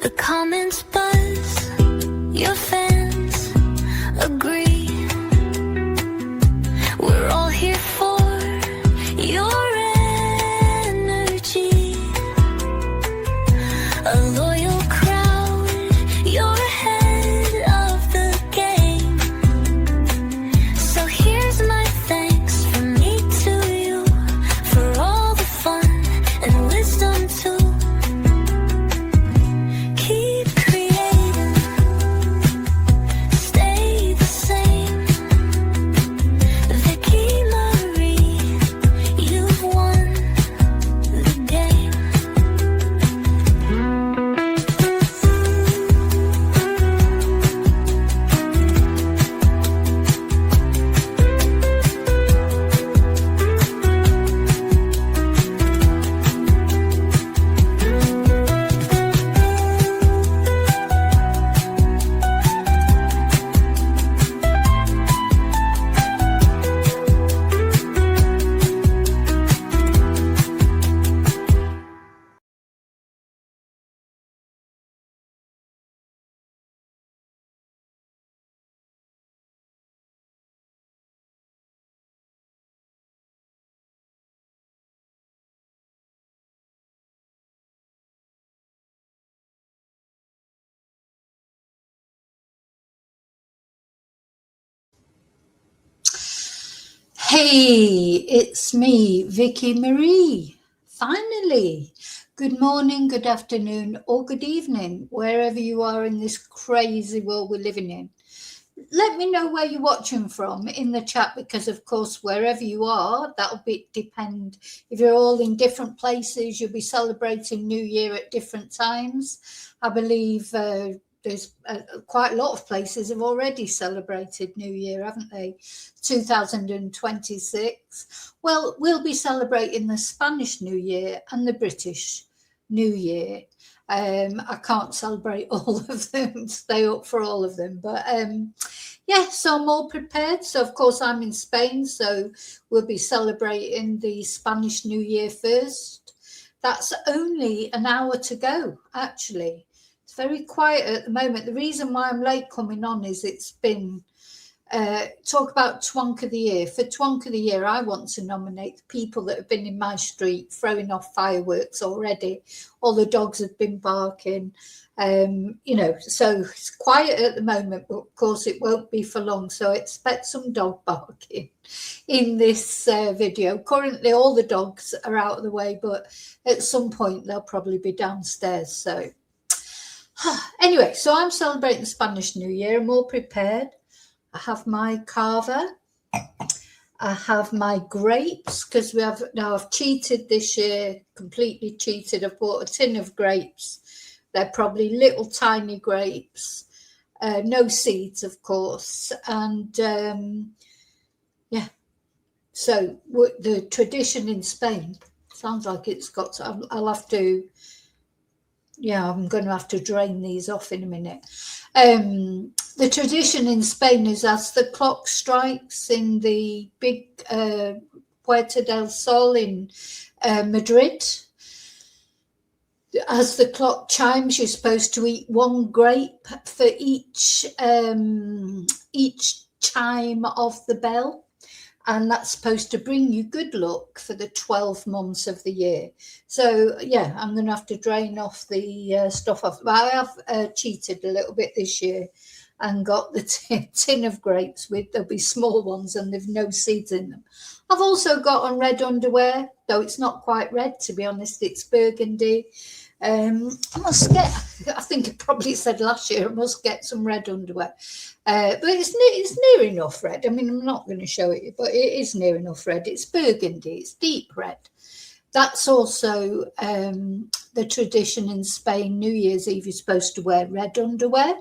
The comments buzz, your fans agree. We're all here for your energy. A loyal crowd, you're ahead of the game. So here's my thanks from me to you for all the fun and wisdom too. Keep creating, stay the same. Vicki Marie, you've won the game. Hey, it's me, Vicki Marie. Finally, good morning, good afternoon, or good evening, wherever you are in this crazy world we're living in. Let me know where you're watching from in the chat, because of course, wherever you are, that'll depend. If you're all in different places, you'll be celebrating New Year at different times. I believe there's quite a lot of places have already celebrated New Year, haven't they? 2026. Well, we'll be celebrating the Spanish New Year and the British New Year. I can't celebrate all of them, stay up for all of them, but yeah, so I'm all prepared. So of course I'm in Spain, so we'll be celebrating the Spanish New Year first. That's only an hour to go, actually. It's very quiet at the moment. The reason why I'm late coming on is it's been talk about Twonk of the Year. For Twonk of the Year, I want to nominate the people that have been in my street throwing off fireworks already. All the dogs have been barking, you know, so it's quiet at the moment, but of course it won't be for long. So expect some dog barking in this video. Currently, all the dogs are out of the way, but at some point they'll probably be downstairs. So anyway, so I'm celebrating the Spanish New Year. I'm all prepared. I have my carver, I have my grapes, because we have now, I've cheated this year, completely cheated. I've bought a tin of grapes. They're probably little tiny grapes, no seeds, of course. And yeah, so the tradition in Spain sounds like it's got to, I'll have to, yeah, I'm going to have to drain these off in a minute. The tradition in Spain is as the clock strikes in the big Puerta del Sol in Madrid, as the clock chimes, you're supposed to eat one grape for each chime of the bell. And that's supposed to bring you good luck for the 12 months of the year. So, yeah, I'm going to have to drain off the stuff off. But I have cheated a little bit this year and got the tin of grapes with, there'll be small ones and there've no seeds in them. I've also got on red underwear, though it's not quite red, to be honest, it's burgundy. I must get, I think I probably said last year, I must get some red underwear. But it's near enough red. I mean, I'm not going to show it, but it is near enough red. It's burgundy, it's deep red. That's also the tradition in Spain. New Year's Eve, you're supposed to wear red underwear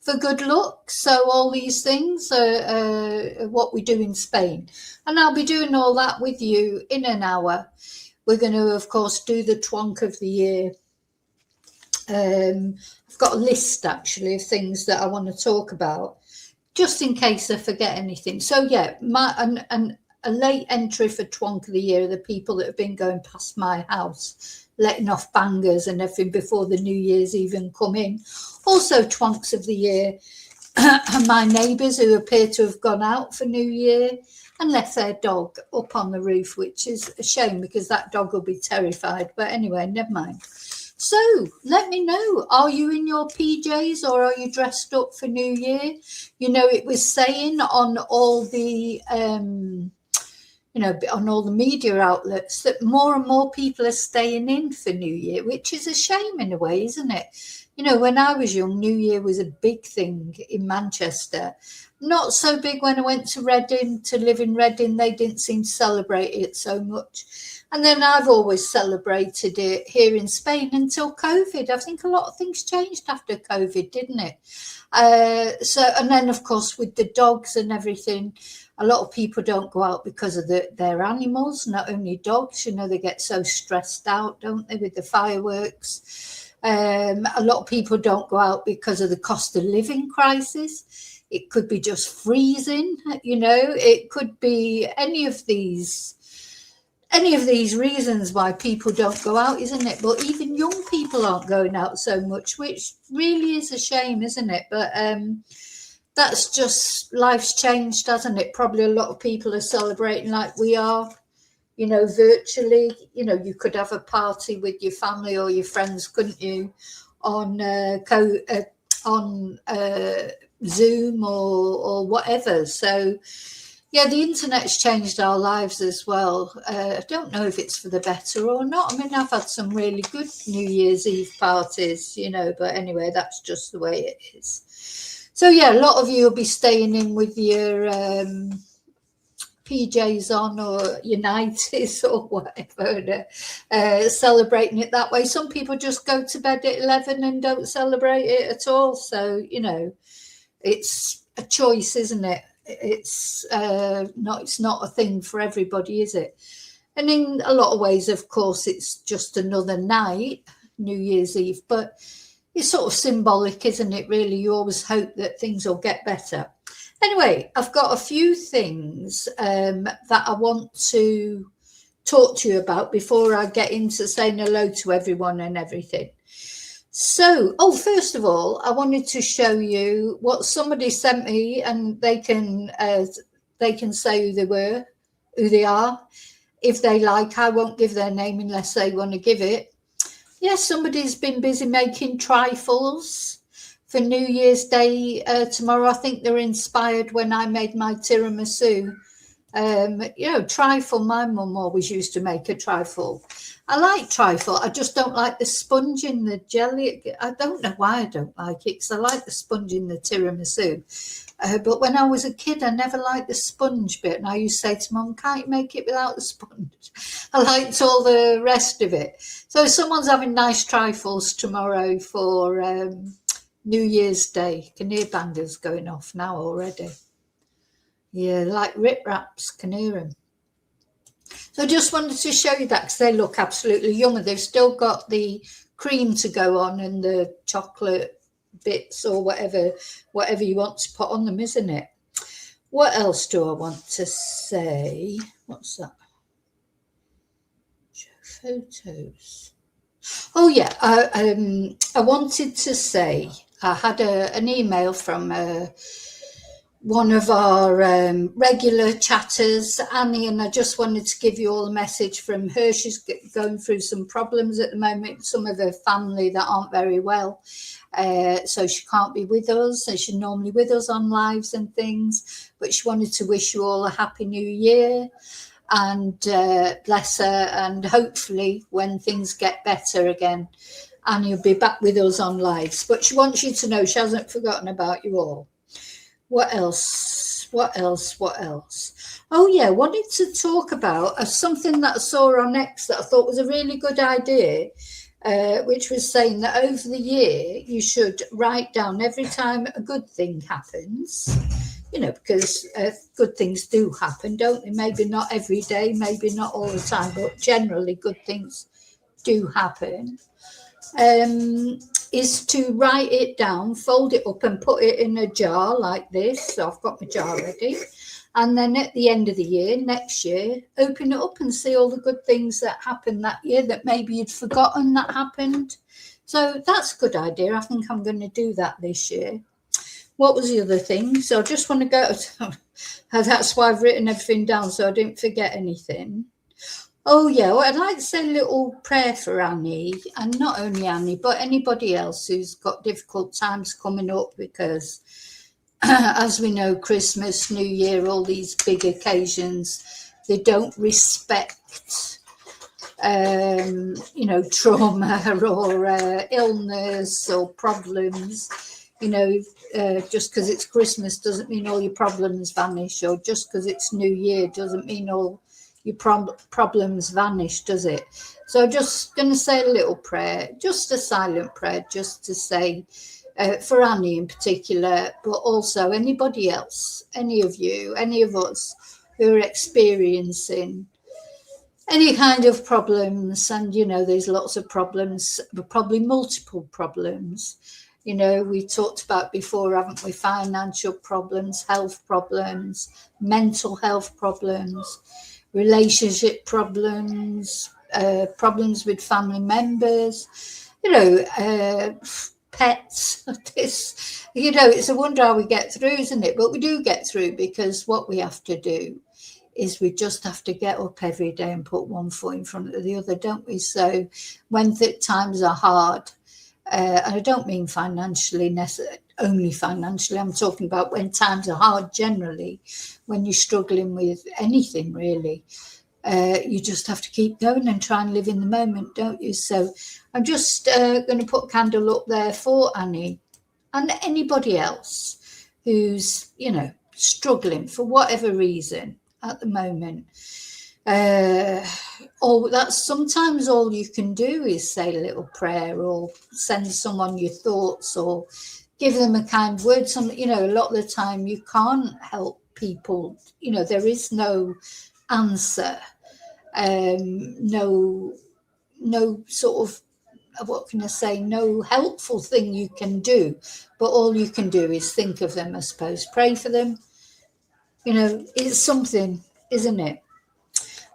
for good luck. So all these things are what we do in Spain. And I'll be doing all that with you in an hour. We're going to, of course, do the Twonk of the Year. I've got a list, actually, of things that I want to talk about, just in case I forget anything. So, yeah, a late entry for Twonk of the Year are the people that have been going past my house letting off bangers and everything before the New Year's even come in. Also, Twonks of the year are my neighbours who appear to have gone out for New Year and left their dog up on the roof, which is a shame because that dog will be terrified. But anyway, never mind. So let me know, are you in your PJs or are you dressed up for New Year? You know, it was saying on all the, on all the media outlets that more and more people are staying in for New Year, which is a shame in a way, isn't it? You know, when I was young, New Year was a big thing in Manchester. Not so big when I went to Reading, to live in Reading. They didn't seem to celebrate it so much. And then I've always celebrated it here in Spain until COVID. I think a lot of things changed after COVID, didn't it? And then, of course, with the dogs and everything, a lot of people don't go out because of their animals, not only dogs. You know, they get so stressed out, don't they, with the fireworks. A lot of people don't go out because of the cost of living crisis. It could be just freezing, you know, it could be any of these reasons why people don't go out, isn't it? But even young people aren't going out so much, which really is a shame, isn't it? But that's just, life's changed, hasn't it? Probably a lot of people are celebrating like we are, you know, virtually. You know, you could have a party with your family or your friends, couldn't you, on Zoom or whatever. So yeah, the internet's changed our lives as well. I don't know if it's for the better or not. I mean, I've had some really good New Year's Eve parties, you know, but anyway, that's just the way it is. So yeah, a lot of you will be staying in with your PJs on or your nighties or whatever, celebrating it that way. Some people just go to bed at 11 and don't celebrate it at all. So, you know, it's a choice, isn't it? It's not a thing for everybody, is it? And in a lot of ways, of course, it's just another night, New Year's Eve, but it's sort of symbolic, isn't it, really? You always hope that things will get better. Anyway, I've got a few things that I want to talk to you about before I get into saying hello to everyone and everything. So, first of all, I wanted to show you what somebody sent me, and they can say who they are, if they like. I won't give their name unless they want to give it. Yes, somebody's been busy making trifles for New Year's Day tomorrow. I think they're inspired when I made my tiramisu. You know, trifle, my mum always used to make a trifle. I like trifle. I just don't like the sponge in the jelly. I don't know why I don't like it, because I like the sponge in the tiramisu. But when I was a kid, I never liked the sponge bit. And I used to say to Mum, can't you make it without the sponge? I liked all the rest of it. So someone's having nice trifles tomorrow for New Year's Day. Can hear bangers going off now already. Yeah, like rip raps, can hear them. So I just wanted to show you that because they look absolutely yummy. They've still got the cream to go on and the chocolate bits or whatever you want to put on them, isn't it? What else do I want to say? What's that? Show photos. Oh yeah, I wanted to say I had an email from one of our regular chatters, Annie, and I just wanted to give you all a message from her. She's going through some problems at the moment, some of her family that aren't very well. So she can't be with us. So she's normally with us on lives and things, but she wanted to wish you all a happy new year and bless her. And hopefully when things get better again, Annie will be back with us on lives. But she wants you to know she hasn't forgotten about you all. What else? Oh, yeah, wanted to talk about something that I saw on X that I thought was a really good idea, which was saying that over the year, you should write down every time a good thing happens, you know, because good things do happen, don't they? Maybe not every day, maybe not all the time, but generally good things do happen. Is to write it down, fold it up and put it in a jar like this. So I've got my jar ready. And then at the end of the year, next year, open it up and see all the good things that happened that year that maybe you'd forgotten that happened. So that's a good idea. I think I'm going to do that this year. What was the other thing? So I just want to go. That's why I've written everything down so I didn't forget anything. Oh, yeah, well, I'd like to say a little prayer for Annie, and not only Annie, but anybody else who's got difficult times coming up, because as we know, Christmas, New Year, all these big occasions, they don't respect, trauma or illness or problems. Just because it's Christmas doesn't mean all your problems vanish, or just because it's New Year doesn't mean all your problems vanish, does it? So I'm just going to say a little prayer, just a silent prayer, just to say for Annie in particular, but also anybody else, any of you, any of us who are experiencing any kind of problems. And, there's lots of problems, but probably multiple problems. We talked about before, haven't we? Financial problems, health problems, mental health problems, relationship problems, problems with family members, pets. It's a wonder how we get through, isn't it? But we do get through, because what we have to do is we just have to get up every day and put one foot in front of the other, don't we? So when times are hard, and I don't mean financially, only financially, I'm talking about when times are hard generally, when you're struggling with anything really, you just have to keep going and try and live in the moment, don't you? So I'm just going to put a candle up there for Annie and anybody else who's, struggling for whatever reason at the moment. That's sometimes all you can do is say a little prayer, or send someone your thoughts, or give them a kind word. A lot of the time you can't help people. There is no answer, no sort of, what can I say, no helpful thing you can do, but all you can do is think of them, I suppose, pray for them. It's something, isn't it?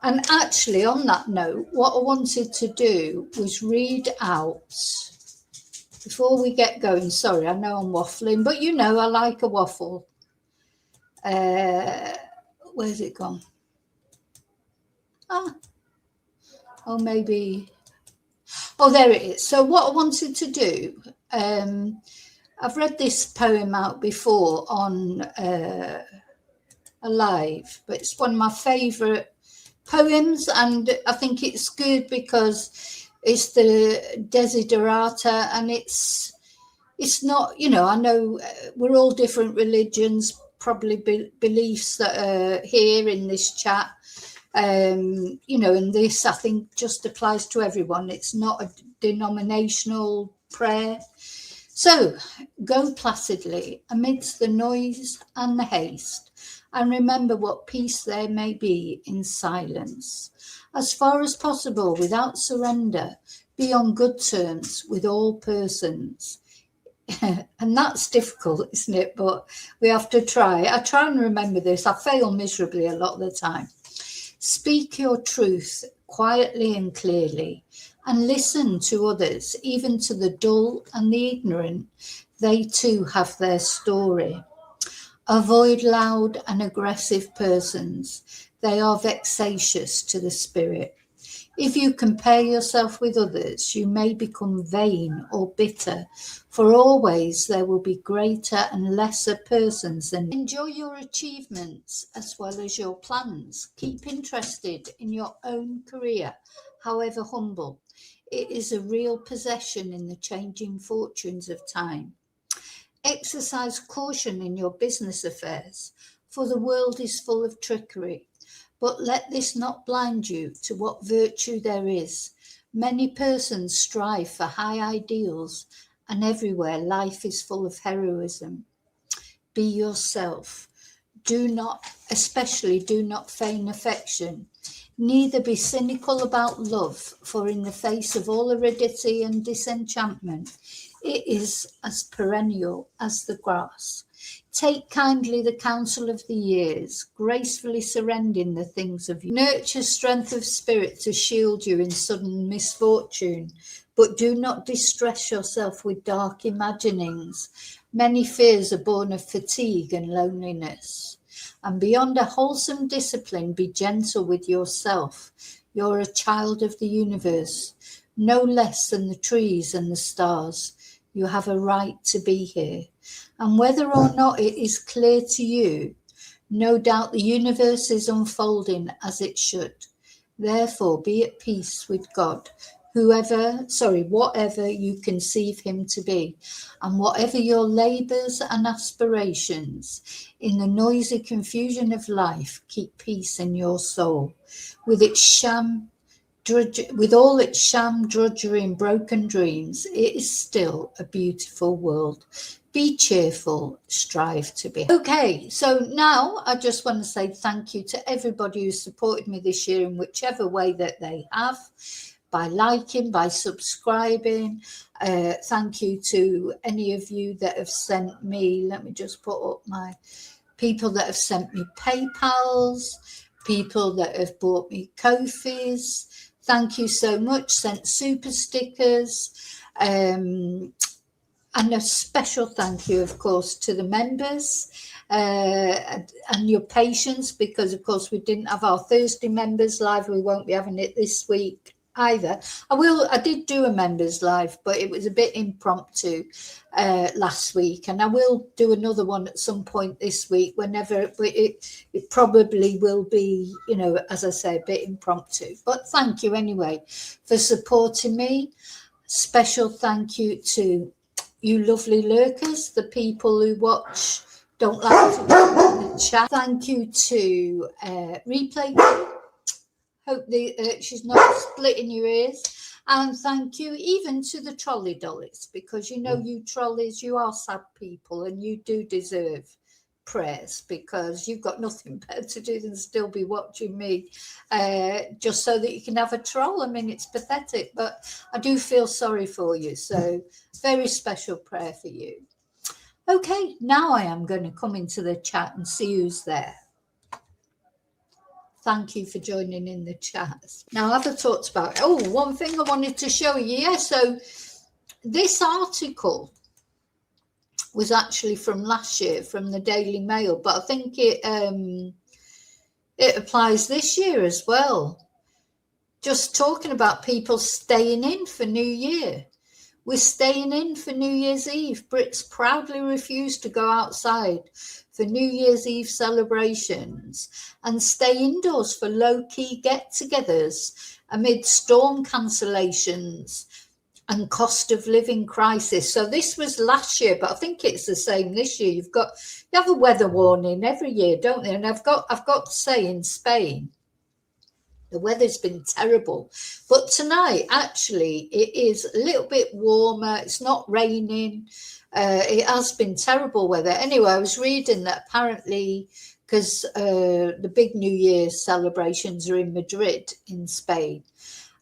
And actually, on that note, what I wanted to do was read out, before we get going, sorry, I know I'm waffling, but I like a waffle. Where's it gone? Maybe. Oh, there it is. So what I wanted to do, I've read this poem out before on a live, but it's one of my favourite poems, and I think it's good because it's the desiderata, and it's not, I know we're all different religions, probably beliefs that are here in this chat, and this I think just applies to everyone. It's not a denominational prayer. So go placidly amidst the noise and the haste, and remember what peace there may be in silence. As far as possible, without surrender, be on good terms with all persons. And that's difficult, isn't it? But we have to try. I try and remember this. I fail miserably a lot of the time. Speak your truth quietly and clearly, and listen to others, even to the dull and the ignorant. They too have their story. Avoid loud and aggressive persons. They are vexatious to the spirit. If you compare yourself with others, you may become vain or bitter, for always there will be greater and lesser persons than you. Enjoy your achievements as well as your plans. Keep interested in your own career, however humble. It is a real possession in the changing fortunes of time. Exercise caution in your business affairs, for the world is full of trickery. But let this not blind you to what virtue there is. Many persons strive for high ideals, and everywhere life is full of heroism. Be yourself. Especially do not feign affection. Neither be cynical about love, for in the face of all aridity and disenchantment, It is as perennial as the grass. Take kindly the counsel of the years, gracefully surrendering the things of you. Nurture strength of spirit to shield you in sudden misfortune, but do not distress yourself with dark imaginings. Many fears are born of fatigue and loneliness. And beyond a wholesome discipline, be gentle with yourself. You're a child of the universe, no less than the trees and the stars. You have a right to be here. And whether or not it is clear to you, no doubt the universe is unfolding as it should. Therefore, be at peace with God, whatever you conceive him to be, and whatever your labors and aspirations. In the noisy confusion of life, keep peace in your soul. With all its sham, drudgery, and broken dreams, it is still a beautiful world. Be cheerful, strive to be. Okay, so now I just want to say thank you to everybody who supported me this year in whichever way that they have, by liking, by subscribing. Thank you to any of you that have sent me, let me just put up my people that have sent me PayPals, people that have bought me Ko-fis. Thank you so much. Sent super stickers. And a special thank you, of course, to the members and your patience, because, of course, we didn't have our Thursday members live. We won't be having it this week either. I did do a members live, but it was a bit impromptu last week, and I will do another one at some point this week, whenever. But it probably will be, as I say, a bit impromptu. But thank you anyway for supporting me. Special thank you to you lovely lurkers, the people who watch, don't like to talk in the chat. Thank you to Replay. Hope she's not splitting your ears. And thank you even to the trolley dollies, because you trolleys, you are sad people and you do deserve prayers, because you've got nothing better to do than still be watching me just so that you can have a troll. I mean, it's pathetic, but I do feel sorry for you. So very special prayer for you. Okay, now I am going to come into the chat and see who's there. Thank you for joining in the chat. Now, I've talked about, one thing I wanted to show you. Yeah, so this article was actually from last year, from the Daily Mail, but I think it applies this year as well. Just talking about people staying in for New Year. We're staying in for New Year's Eve. Brits proudly refuse to go outside for New Year's Eve celebrations and stay indoors for low-key get-togethers amid storm cancellations and cost of living crisis. So this was last year, but I think it's the same this year. You have a weather warning every year, don't they? And I've got to say, in Spain, the weather's been terrible. But tonight, actually, it is a little bit warmer. It's not raining. It has been terrible weather. Anyway, I was reading that apparently, because the big New Year celebrations are in Madrid, in Spain,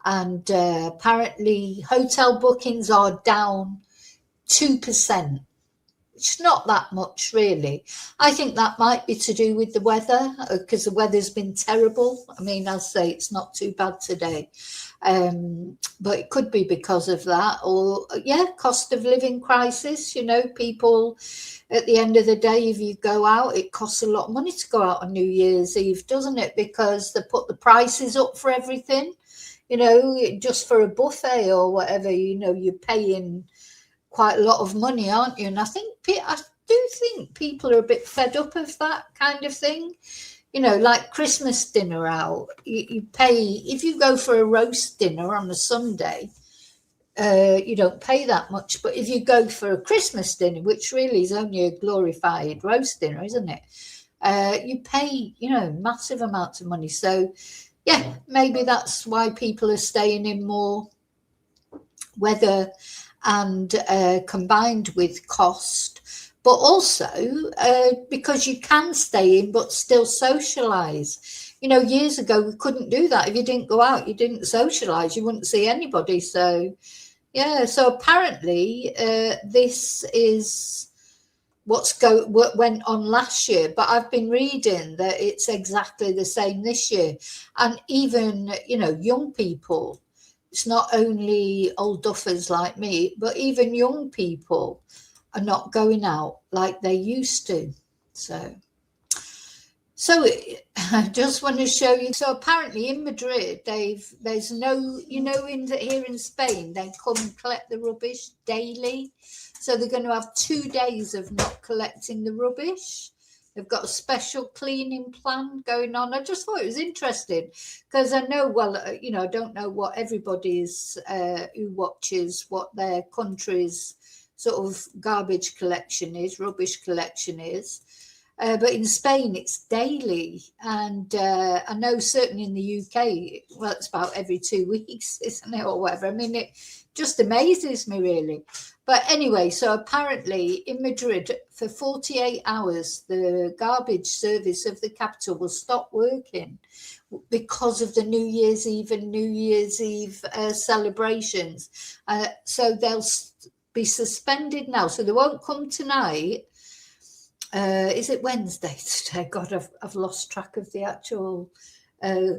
and apparently hotel bookings are down 2%. It's not that much, really. I think that might be to do with the weather, because the weather's been terrible. I mean, I'll say it's not too bad today, but it could be because of that. Or, cost of living crisis. People, at the end of the day, if you go out, it costs a lot of money to go out on New Year's Eve, doesn't it? Because they put the prices up for everything, just for a buffet or whatever, you're paying quite a lot of money, aren't you? And I do think people are a bit fed up of that kind of thing. Like Christmas dinner out, you pay, if you go for a roast dinner on a Sunday, you don't pay that much. But if you go for a Christmas dinner, which really is only a glorified roast dinner, isn't it? You pay, massive amounts of money. So, yeah, maybe that's why people are staying in more, weather and combined with cost, but also because you can stay in but still socialize. Years ago we couldn't do that. If you didn't go out, you didn't socialize, you wouldn't see anybody. So Yeah, so apparently this is what went on last year, but I've been reading that it's exactly the same this year. And even, young people, it's not only old duffers like me, but even young people are not going out like they used to. So I just want to show you. So apparently in Madrid, there's no, here in Spain, they come and collect the rubbish daily. So they're going to have 2 days of not collecting the rubbish. They've got a special cleaning plan going on. I just thought it was interesting because I know, I don't know what everybody's who watches what their country's sort of garbage collection is, rubbish collection is. But in Spain, it's daily. And I know certainly in the UK, well, it's about every 2 weeks, isn't it, or whatever. I mean, it just amazes me, really. But anyway, so apparently in Madrid, for 48 hours, the garbage service of the capital will stop working because of the New Year's Eve and New Year's Eve celebrations. So they'll be suspended now. So they won't come tonight. Is it Wednesday today? God, I've lost track of the actual.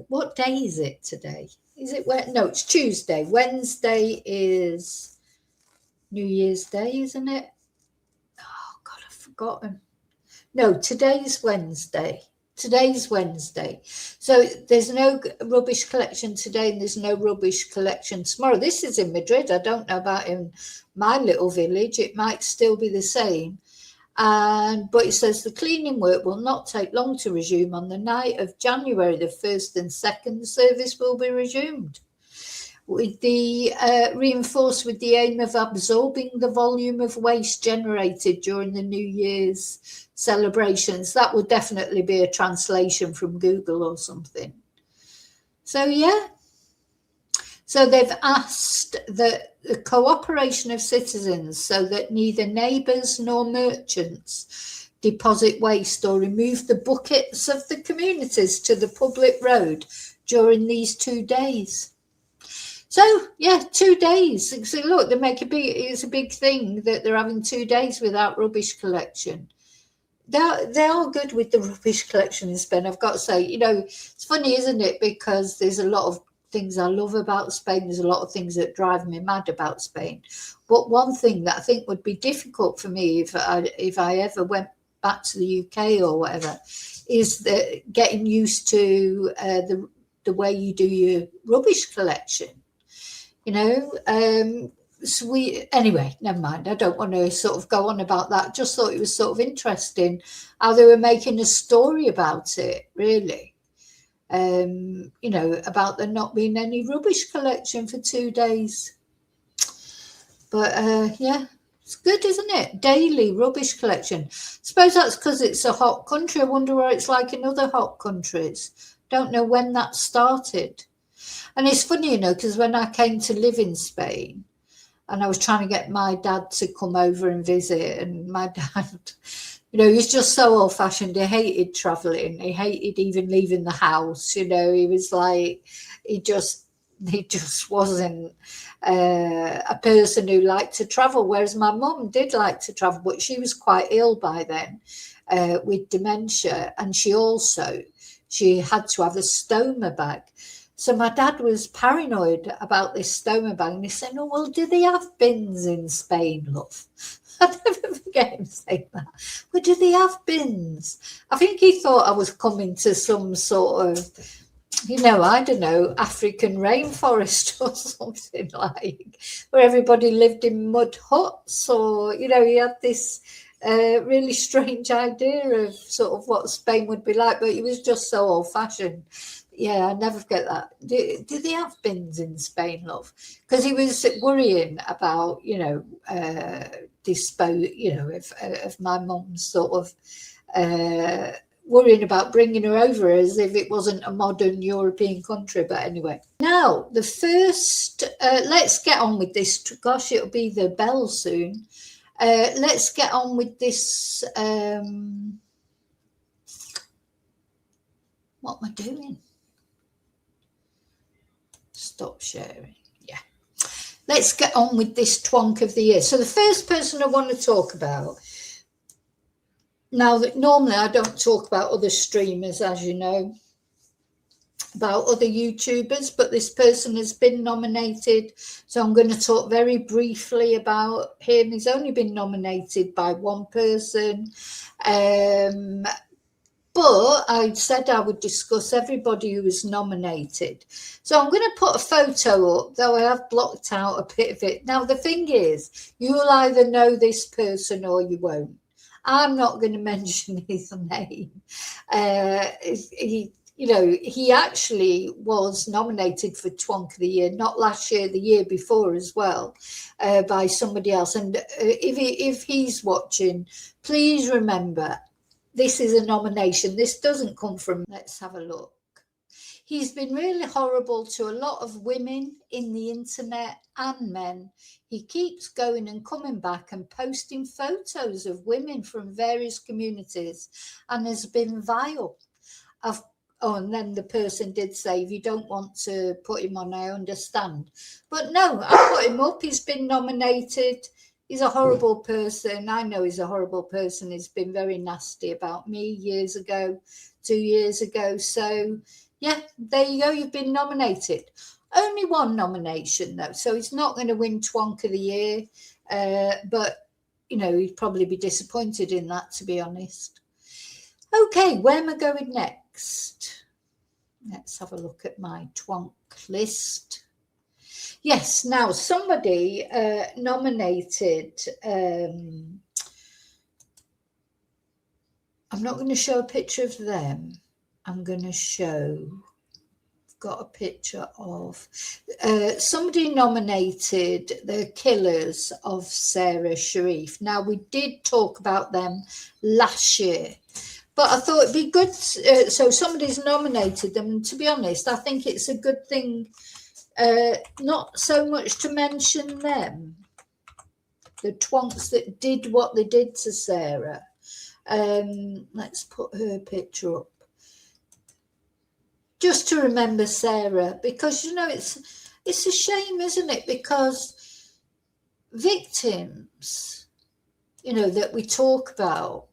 What day is it today? Is it no? It's Tuesday. Wednesday is New Year's Day, isn't it? Oh God, I've forgotten. No, today's Wednesday. Today's Wednesday. So there's no rubbish collection today, and there's no rubbish collection tomorrow. This is in Madrid. I don't know about in my little village. It might still be the same. But it says the cleaning work will not take long to resume. On the night of January the 1st and 2nd, the service will be resumed, with the reinforced with the aim of absorbing the volume of waste generated during the New Year's celebrations. That would definitely be a translation from Google or something. So yeah. So they've asked the cooperation of citizens so that neither neighbours nor merchants deposit waste or remove the buckets of the communities to the public road during these 2 days. So yeah, 2 days. So look, it's a big thing that they're having 2 days without rubbish collection. They are good with the rubbish collection in Spain, I've got to say. It's funny, isn't it? Because there's a lot of things I love about Spain. There's a lot of things that drive me mad about Spain. But one thing that I think would be difficult for me if I ever went back to the UK or whatever is getting used to the way you do your rubbish collection. So anyway, never mind. I don't want to sort of go on about that. Just thought it was sort of interesting how they were making a story about it, really. About there not being any rubbish collection for 2 days. But yeah, it's good, isn't it? Daily rubbish collection. Suppose that's because it's a hot country. I wonder what it's like in other hot countries. Don't know when that started. And it's funny, because when I came to live in Spain and I was trying to get my dad to come over and visit, and my dad, he was just so old-fashioned. He hated travelling. He hated even leaving the house. He was like, he just wasn't a person who liked to travel, whereas my mum did like to travel, but she was quite ill by then with dementia, and she had to have a stoma bag. So my dad was paranoid about this stoma bag, and he said, "Oh, well, do they have bins in Spain, love?" I'll never forget him saying that. Well, do they have bins? I think he thought I was coming to some sort of, I don't know, African rainforest or something, like, where everybody lived in mud huts, or, he had this really strange idea of sort of what Spain would be like, but he was just so old-fashioned. Yeah, I never forget that. Do they have bins in Spain, love? Because he was worrying about, dispose, of my mum's sort of worrying about bringing her over as if it wasn't a modern European country. But anyway, now the first, let's get on with this. Gosh, it'll be the bell soon. Let's get on with this. What am I doing? Stop sharing. Yeah. let's get on with this twonk of the year. So the first person I want to talk about, now that normally I don't talk about other streamers, as you know, about other YouTubers, but this person has been nominated, so I'm going to talk very briefly about him. He's only been nominated by one person, but I said I would discuss everybody who was nominated. So I'm going to put a photo up, though I have blocked out a bit of it. Now, the thing is, you'll either know this person or you won't. I'm not going to mention his name. He actually was nominated for Twonk of the Year, not last year, the year before as well, by somebody else. And if he's watching, please remember, this is a nomination. This doesn't come from, let's have a look. He's been really horrible to a lot of women in the internet and men. He keeps going and coming back and posting photos of women from various communities and has been vile. And then the person did say, if you don't want to put him on, I understand. But no, I put him up. He's been nominated. He's a horrible person. I know he's a horrible person. He's been very nasty about me years ago, 2 years ago. So, yeah, there you go. You've been nominated. Only one nomination, though. So he's not going to win Twonk of the Year. But, he'd probably be disappointed in that, to be honest. Okay, where am I going next? Let's have a look at my Twonk list. Yes, now somebody nominated, I'm not going to show a picture of them. I'm going to show, I've got a picture of, somebody nominated the killers of Sarah Sharif. Now, we did talk about them last year, but I thought it'd be good. So somebody's nominated them. And to be honest, I think it's a good thing. Not so much to mention them, the twonks that did what they did to Sarah. Let's put her picture up. Just to remember Sarah, because, it's a shame, isn't it? Because victims, that we talk about,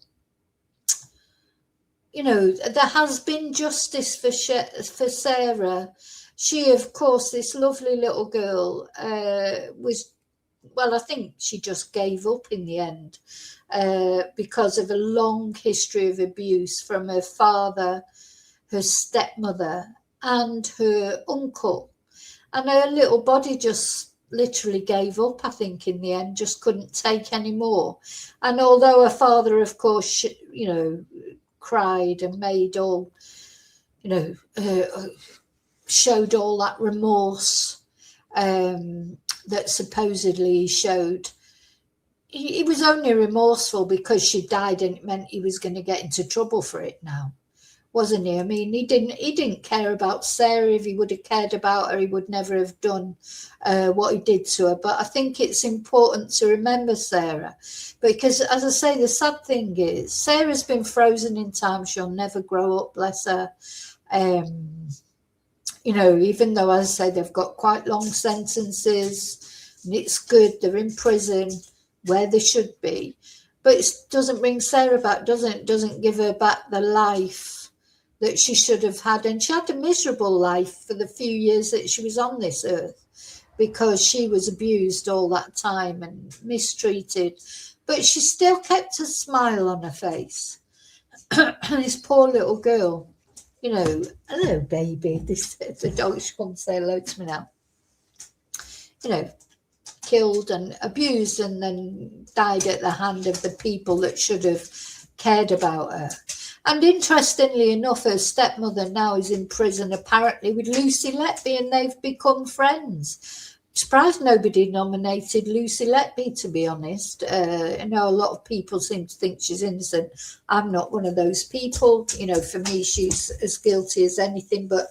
there has been justice for Sarah. She, of course, this lovely little girl I think she just gave up in the end because of a long history of abuse from her father, her stepmother, and her uncle. And her little body just literally gave up, I think, in the end, just couldn't take any more. And although her father, of course, cried and made all, showed all that remorse that supposedly he showed. He was only remorseful because she died, and it meant he was going to get into trouble for it now, wasn't he? I mean, he didn't care about Sarah. If he would have cared about her, he would never have done what he did to her. But I think it's important to remember Sarah, because, as I say, the sad thing is Sarah's been frozen in time. She'll never grow up, bless her. Even though, as I say, they've got quite long sentences, and it's good, they're in prison where they should be. But it doesn't bring Sarah back, doesn't it? Doesn't give her back the life that she should have had. And she had a miserable life for the few years that she was on this earth, because she was abused all that time and mistreated. But she still kept a smile on her face. This poor little girl. Hello, baby. The dog should come say hello to me now. Killed and abused and then died at the hand of the people that should have cared about her. And interestingly enough, her stepmother now is in prison, apparently, with Lucy Letby, and they've become friends. Surprised nobody nominated Lucy Letby, to be honest. I know a lot of people seem to think she's innocent. I'm not one of those people. For me, she's as guilty as anything. But,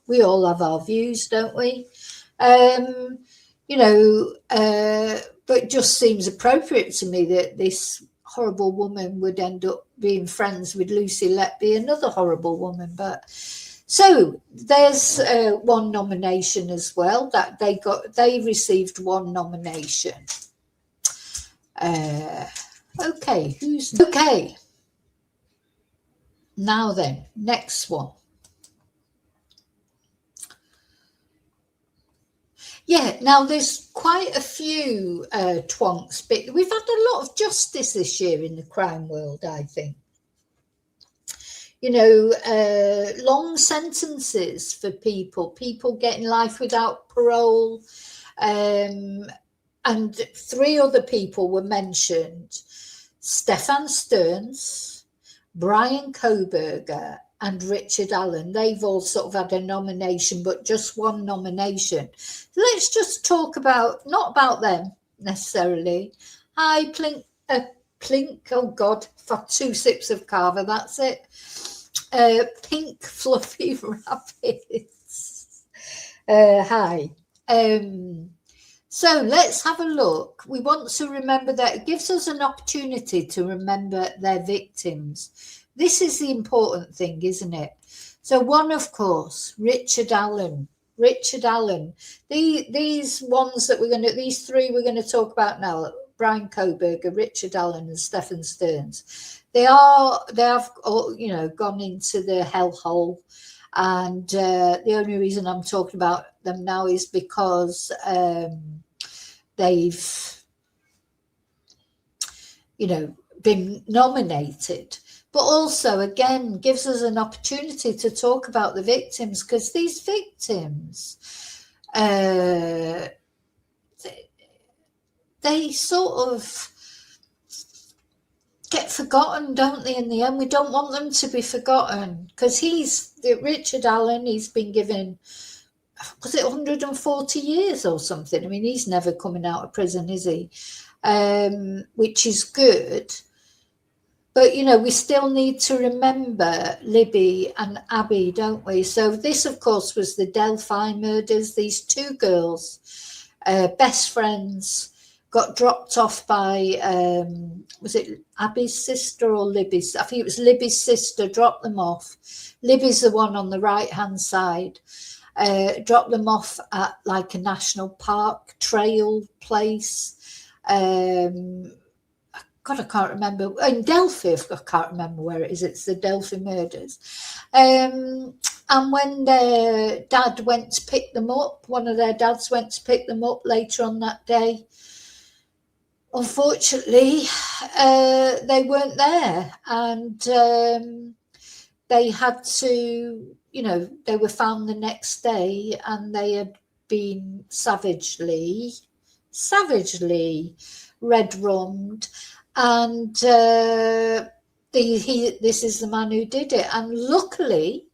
we all have our views, don't we? But it just seems appropriate to me that this horrible woman would end up being friends with Lucy Letby, another horrible woman. But So there's one nomination as well that they received one nomination. Okay, okay? Now then, next one. Yeah, now there's quite a few twonks, but we've had a lot of justice this year in the crime world, I think. You know, long sentences for people getting life without parole. And 3 other people were mentioned: Stefan Stearns, Brian Koberger, and Richard Allen. They've all sort of had a nomination, but just one nomination. Let's just talk about, not about them necessarily. Hi, Plink, oh God, for 2 sips of kava, that's it. Pink fluffy rabbits. Hi. So let's have a look. We want to remember that it gives us an opportunity to remember their victims. This is the important thing, isn't it? So one, of course, Richard Allen. Richard Allen. These ones that these 3 we're going to talk about now: Brian Koberger, Richard Allen, and Stefan Stearns. They have you know, gone into the hellhole, and the only reason I'm talking about them now is because they've, you know, been nominated. But also, again, gives us an opportunity to talk about the victims, because these victims, they sort of get forgotten, don't they, in the end? We don't want them to be forgotten, because Richard Allen, he's been given, was it 140 years or something? I mean, he's never coming out of prison, is he? Which is good. But, you know, we still need to remember Libby and Abby, don't we? So this, of course, was the Delphi murders. These 2 girls, best friends, got dropped off by, was it Abby's sister or Libby's? I think it was Libby's sister, dropped them off. Libby's the one on the right-hand side. Dropped them off at like a national park trail place. God, I can't remember. In Delphi, I can't remember where it is. It's the Delphi murders. And when their dad went to pick them up, one of their dads went to pick them up later on that day, unfortunately, they weren't there. And they had to, you know, they were found the next day, and they had been savagely red-rummed. And this is the man who did it. And luckily,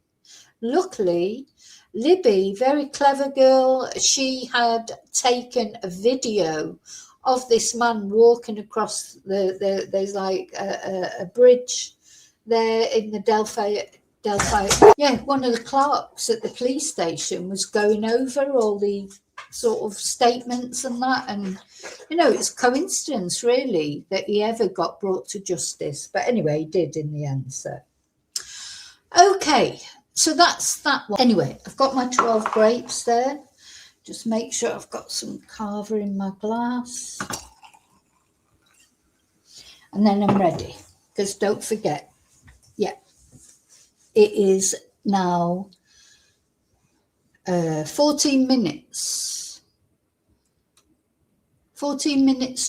Libby, very clever girl, she had taken a video of this man walking across there's like a bridge there in the Delphi. Yeah, one of the clerks at the police station was going over all the sort of statements and that, and you know, it's coincidence really that he ever got brought to justice, but anyway, he did in the end. So okay, so that's that one. Anyway, I've got my 12 grapes there. Just make sure I've got some kava in my glass, and then I'm ready, because don't forget, yeah, it is now 14 minutes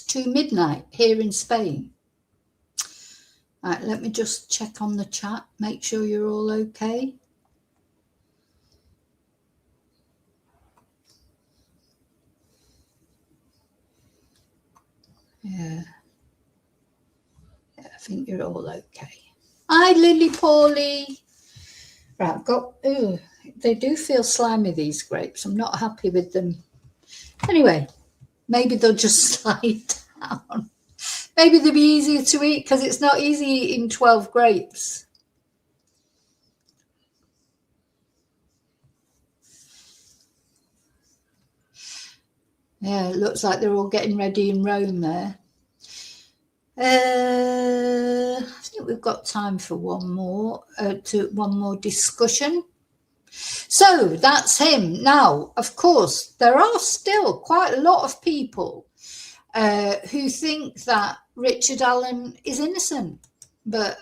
to midnight here in Spain. All right, let me just check on the chat, make sure you're all okay. Yeah, I think you're all okay. Hi, Lily Paulie. Right, I've got, ooh, they do feel slimy, these grapes. I'm not happy with them. Anyway, maybe they'll just slide down. Maybe they'll be easier to eat, because it's not easy eating 12 grapes. Yeah, it looks like they're all getting ready in Rome there. I think we've got time for one more discussion. So that's him. Now, of course, there are still quite a lot of people who think that Richard Allen is innocent, but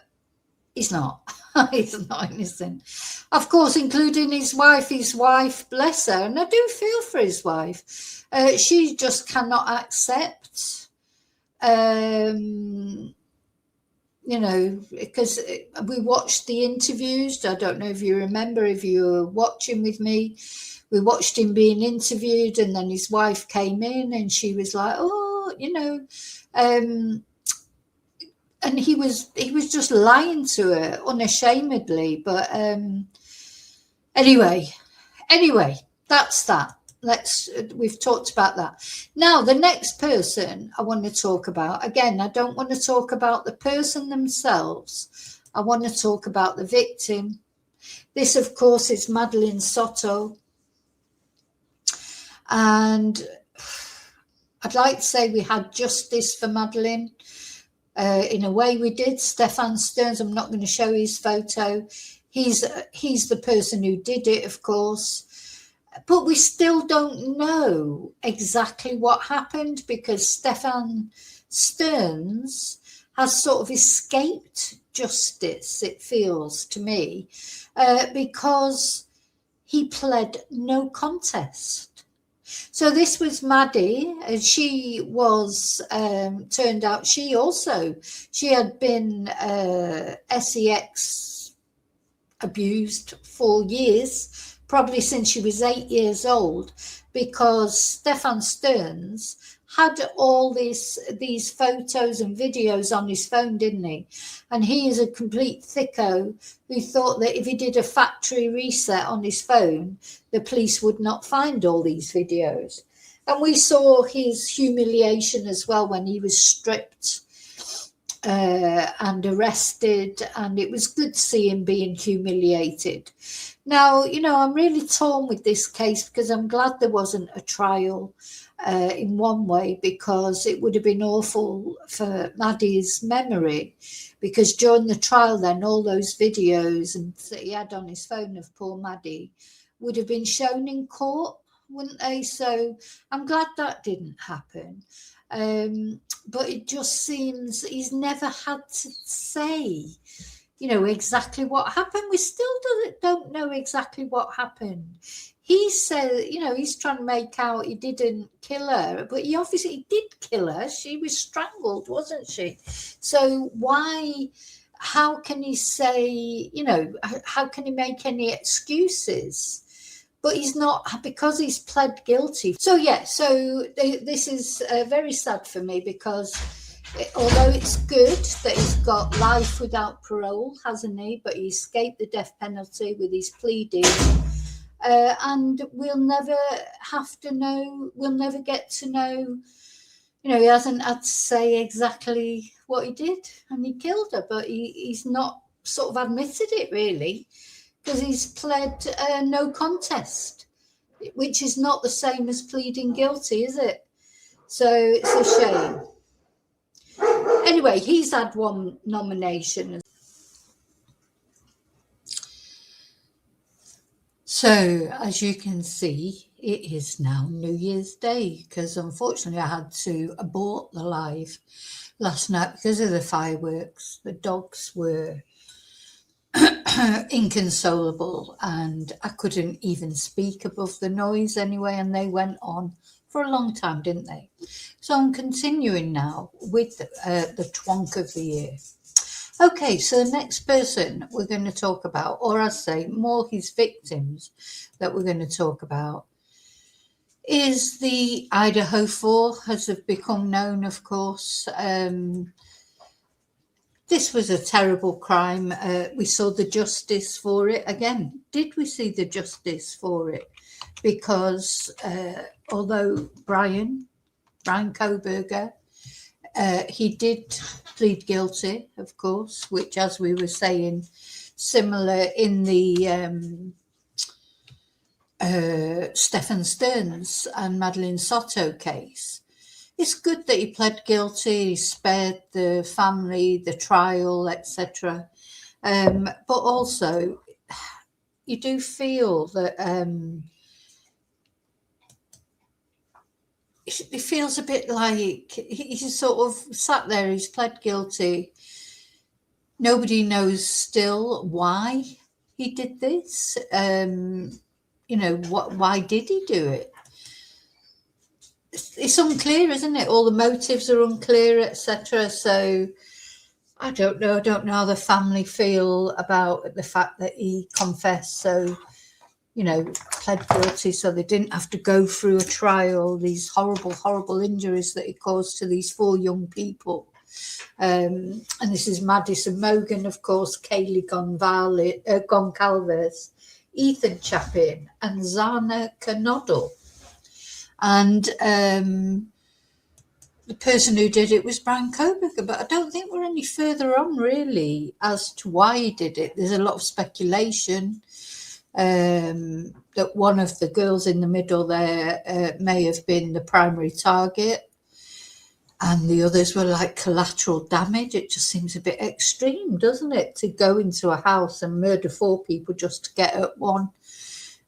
he's not. He's not innocent. Of course, including his wife. His wife, bless her, and I do feel for his wife. She just cannot accept, you know, because we watched the interviews. I don't know if you remember, if you were watching with me. We watched him being interviewed, and then his wife came in and she was like, oh, you know, and he was just lying to her unashamedly. But anyway, that's that. We've talked about that. Now, the next person I want to talk about, again, I don't want to talk about the person themselves. I want to talk about the victim. This, of course, is Madeleine Soto. And I'd like to say we had justice for Madeleine. In a way we did. Stefan Stearns, I'm not going to show his photo. He's the person who did it, of course. But we still don't know exactly what happened, because Stefan Stearns has sort of escaped justice, it feels to me, because he pled no contest. So this was Maddie, and she was, turned out, she had been sex abused for years, probably since she was 8 years old, because Stefan Stearns had all these photos and videos on his phone, didn't he? And he is a complete thicko who thought that if he did a factory reset on his phone, the police would not find all these videos. And we saw his humiliation as well when he was stripped and arrested, and it was good to see him being humiliated. Now, you know, I'm really torn with this case, because I'm glad there wasn't a trial in one way, because it would have been awful for Maddie's memory, because during the trial then all those videos and that he had on his phone of poor Maddie would have been shown in court, wouldn't they? So I'm glad that didn't happen. But it just seems he's never had to say, you know, exactly what happened. We still don't know exactly what happened. He said, you know, he's trying to make out he didn't kill her, but he obviously did kill her. She was strangled, wasn't she? So how can he say, you know, how can he make any excuses? But he's not, because he's pled guilty. So, yeah, so this is very sad for me, because although it's good that he's got life without parole, hasn't he? But he escaped the death penalty with his plea deal. And we'll never get to know, you know, he hasn't had to say exactly what he did, and he killed her, but he's not sort of admitted it really, because he's pled no contest, which is not the same as pleading guilty, is it? So it's a shame. Anyway, he's had one nomination. So, as you can see, it is now New Year's Day, because unfortunately I had to abort the live last night because of the fireworks. The dogs were inconsolable, and I couldn't even speak above the noise anyway, and they went on for a long time, didn't they? So I'm continuing now with the Twonk of the year. Okay, so the next person we're going to talk about, or I say more his victims that we're going to talk about, is the Idaho Four, as have become known, of course. This was a terrible crime. We saw the justice for it. Again, did we see the justice for it? Because although Brian Kohberger, he did plead guilty, of course, which, as we were saying, similar in the Stefan Stearns and Madeleine Soto case. It's good that he pled guilty, he spared the family, the trial, etc. But also, you do feel that it feels a bit like he's sort of sat there, he's pled guilty. Nobody knows still why he did this. Why did he do it? It's unclear, isn't it? All the motives are unclear, etc. So I don't know how the family feel about the fact that he confessed. So, pled guilty, so they didn't have to go through a trial, these horrible injuries that he caused to these 4 young people. And this is Madison Mogan, of course, Kaylee Goncalves, Ethan Chapin, and Zana Knodel. And the person who did it was Brian Koberger, but I don't think we're any further on really as to why he did it. There's a lot of speculation that one of the girls in the middle there may have been the primary target, and the others were like collateral damage. It just seems a bit extreme, doesn't it, to go into a house and murder 4 people just to get at one.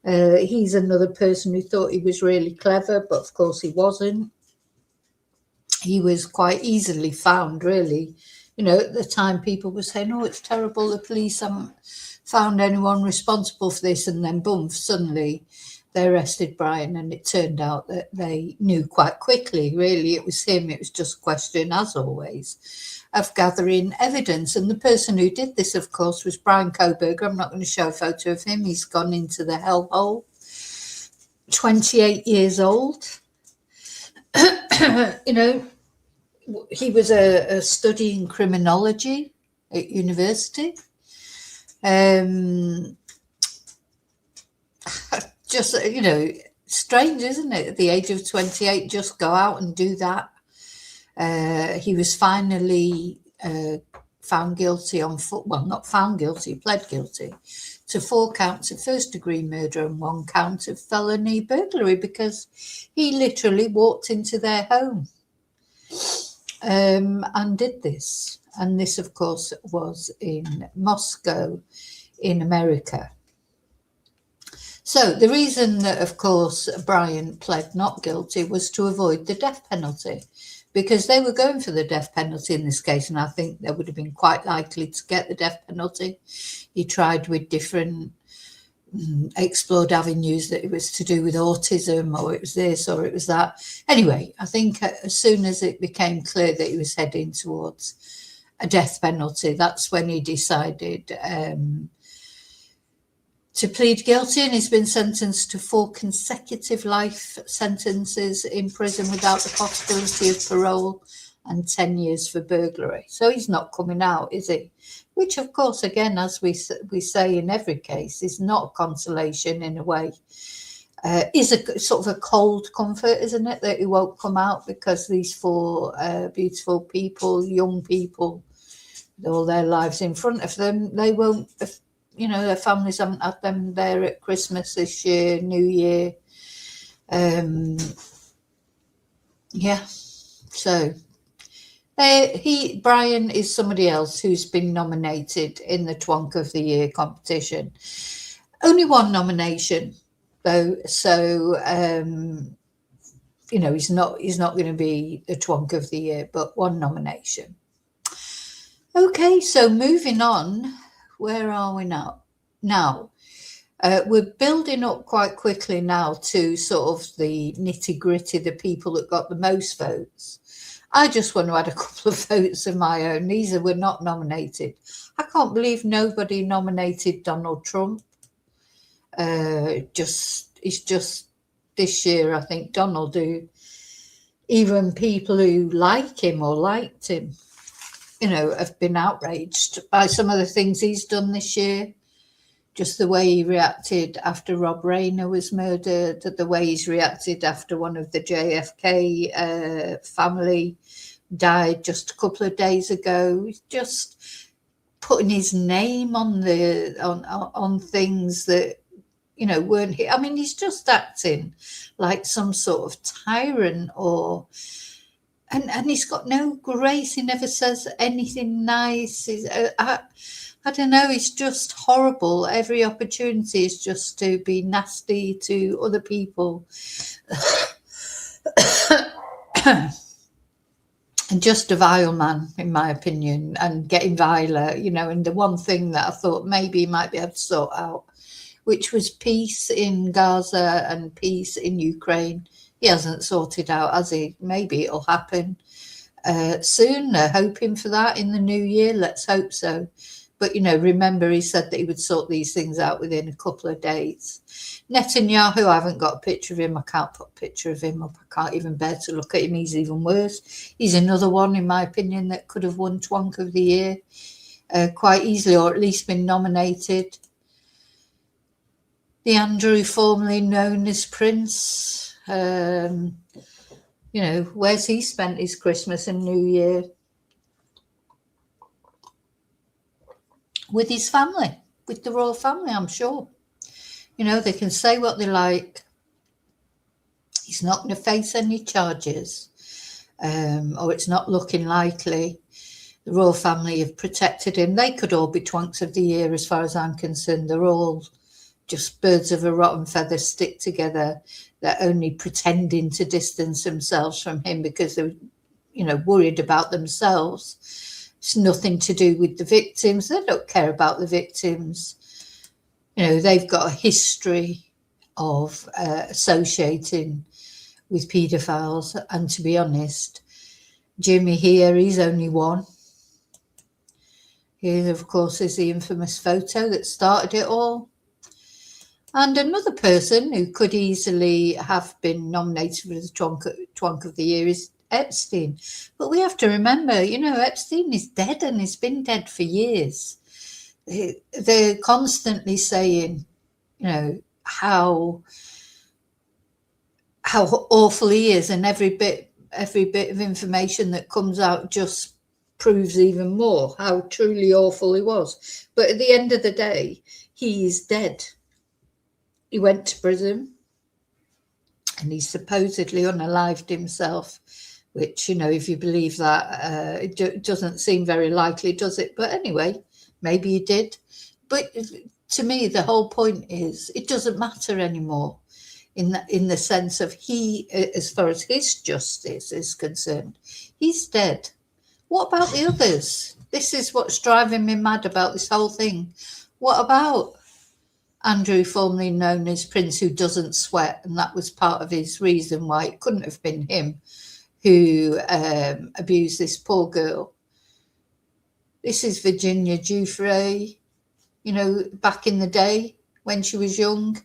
He's another person who thought he was really clever, but of course he wasn't. He was quite easily found, really. At the time people were saying, oh, it's terrible, the police haven't found anyone responsible for this, and then boom, suddenly they arrested Brian, and it turned out that they knew quite quickly, really, it was him. It was just a question, as always, of gathering evidence. And the person who did this, of course, was Brian Koberger. I'm not going to show a photo of him. He's gone into the hellhole. 28 years old. He was studying criminology at university. Just, strange, isn't it? At the age of 28, just go out and do that. He was finally found guilty not found guilty, pled guilty to 4 counts of first-degree murder and 1 count of felony burglary, because he literally walked into their home and did this. And this, of course, was in Moscow in America. So the reason that, of course, Brian pled not guilty was to avoid the death penalty, because they were going for the death penalty in this case, and I think they would have been quite likely to get the death penalty. He tried with different explored avenues, that it was to do with autism, or it was this, or it was that. Anyway, I think as soon as it became clear that he was heading towards a death penalty, that's when he decided to plead guilty, and he's been sentenced to 4 consecutive life sentences in prison without the possibility of parole, and 10 years for burglary. So he's not coming out, is he? Which, of course, again, as we say in every case, is not consolation in a way. Is a sort of a cold comfort, isn't it, that he won't come out, because these 4 beautiful people, young people, with all their lives in front of them, they won't, their families haven't had them there at Christmas this year, New Year. So Brian is somebody else who's been nominated in the Twonk of the Year competition. Only 1 nomination, though, so he's not going to be the Twonk of the Year, but 1 nomination. Okay, so moving on. Where are we now? We're building up quite quickly now to sort of the nitty-gritty, the people that got the most votes. I just want to add a couple of votes of my own. These were not nominated. I can't believe nobody nominated Donald Trump. It's just this year, I think Donald, even people who like him or liked him, have been outraged by some of the things he's done this year. Just the way he reacted after Rob Rayner was murdered, the way he's reacted after one of the JFK family died just a couple of days ago. He's just putting his name on things that, weren't here. I mean, he's just acting like some sort of tyrant, or and he's got no grace. He never says anything nice. I don't know. He's just horrible. Every opportunity is just to be nasty to other people. And just a vile man, in my opinion, and getting viler, you know. And the one thing that I thought maybe he might be able to sort out, which was peace in Gaza and peace in Ukraine, he hasn't sorted out, has he? Maybe it'll happen soon. They're hoping for that in the new year. Let's hope so. But, you know, remember he said that he would sort these things out within a couple of days. Netanyahu, I haven't got a picture of him. I can't put a picture of him up. I can't even bear to look at him. He's even worse. He's another one, in my opinion, that could have won Twonk of the Year quite easily, or at least been nominated. The Andrew, formerly known as Prince, you know, where's he spent his Christmas and New Year? With his family, with the royal family, I'm sure. You know, they can say what they like. He's not going to face any charges, or it's not looking likely. The royal family have protected him. They could all be Twonks of the Year as far as I'm concerned. They're all just birds of a rotten feather stick together. They're only pretending to distance themselves from him because they're, you know, worried about themselves. It's nothing to do with the victims. They don't care about the victims. You know, they've got a history of associating with paedophiles. And to be honest, Jimmy here, he's only one. Here, of course, is the infamous photo that started it all. And another person who could easily have been nominated for the Twonk of the Year is Epstein. But we have to remember, you know, Epstein is dead and he's been dead for years. They're constantly saying, you know, how awful he is, and every bit of information that comes out just proves even more how truly awful he was. But at the end of the day, he is dead. He went to prison and he supposedly unalived himself, which, you know, if you believe that, it doesn't seem very likely, does it? But anyway, maybe he did. But to me, the whole point is it doesn't matter anymore in the sense of he, as far as his justice is concerned, he's dead. What about the others? This is what's driving me mad about this whole thing. What about Andrew, formerly known as Prince, who doesn't sweat? And that was part of his reason why it couldn't have been him who abused this poor girl. This is Virginia Giuffre, you know, back in the day when she was young.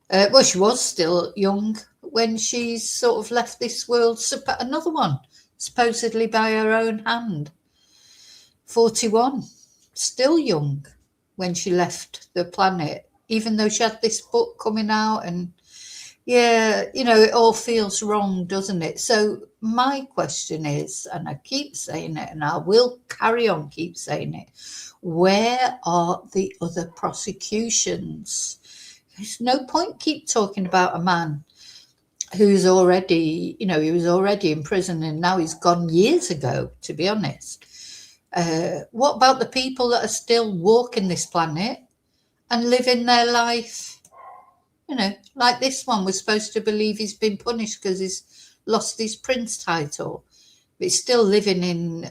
Well, she was still young when she sort of left this world. Another one, supposedly by her own hand. 41, still young when she left the planet, even though she had this book coming out. And yeah, you know, it all feels wrong, doesn't it? So my question is, and I keep saying it, and I will carry on keep saying it, where are the other prosecutions? There's no point keep talking about a man who's already, you know, he was already in prison and now he's gone years ago, to be honest. What about the people that are still walking this planet and living their life? You know, like this one was supposed to believe he's been punished because he's lost his prince title. But he's still living in,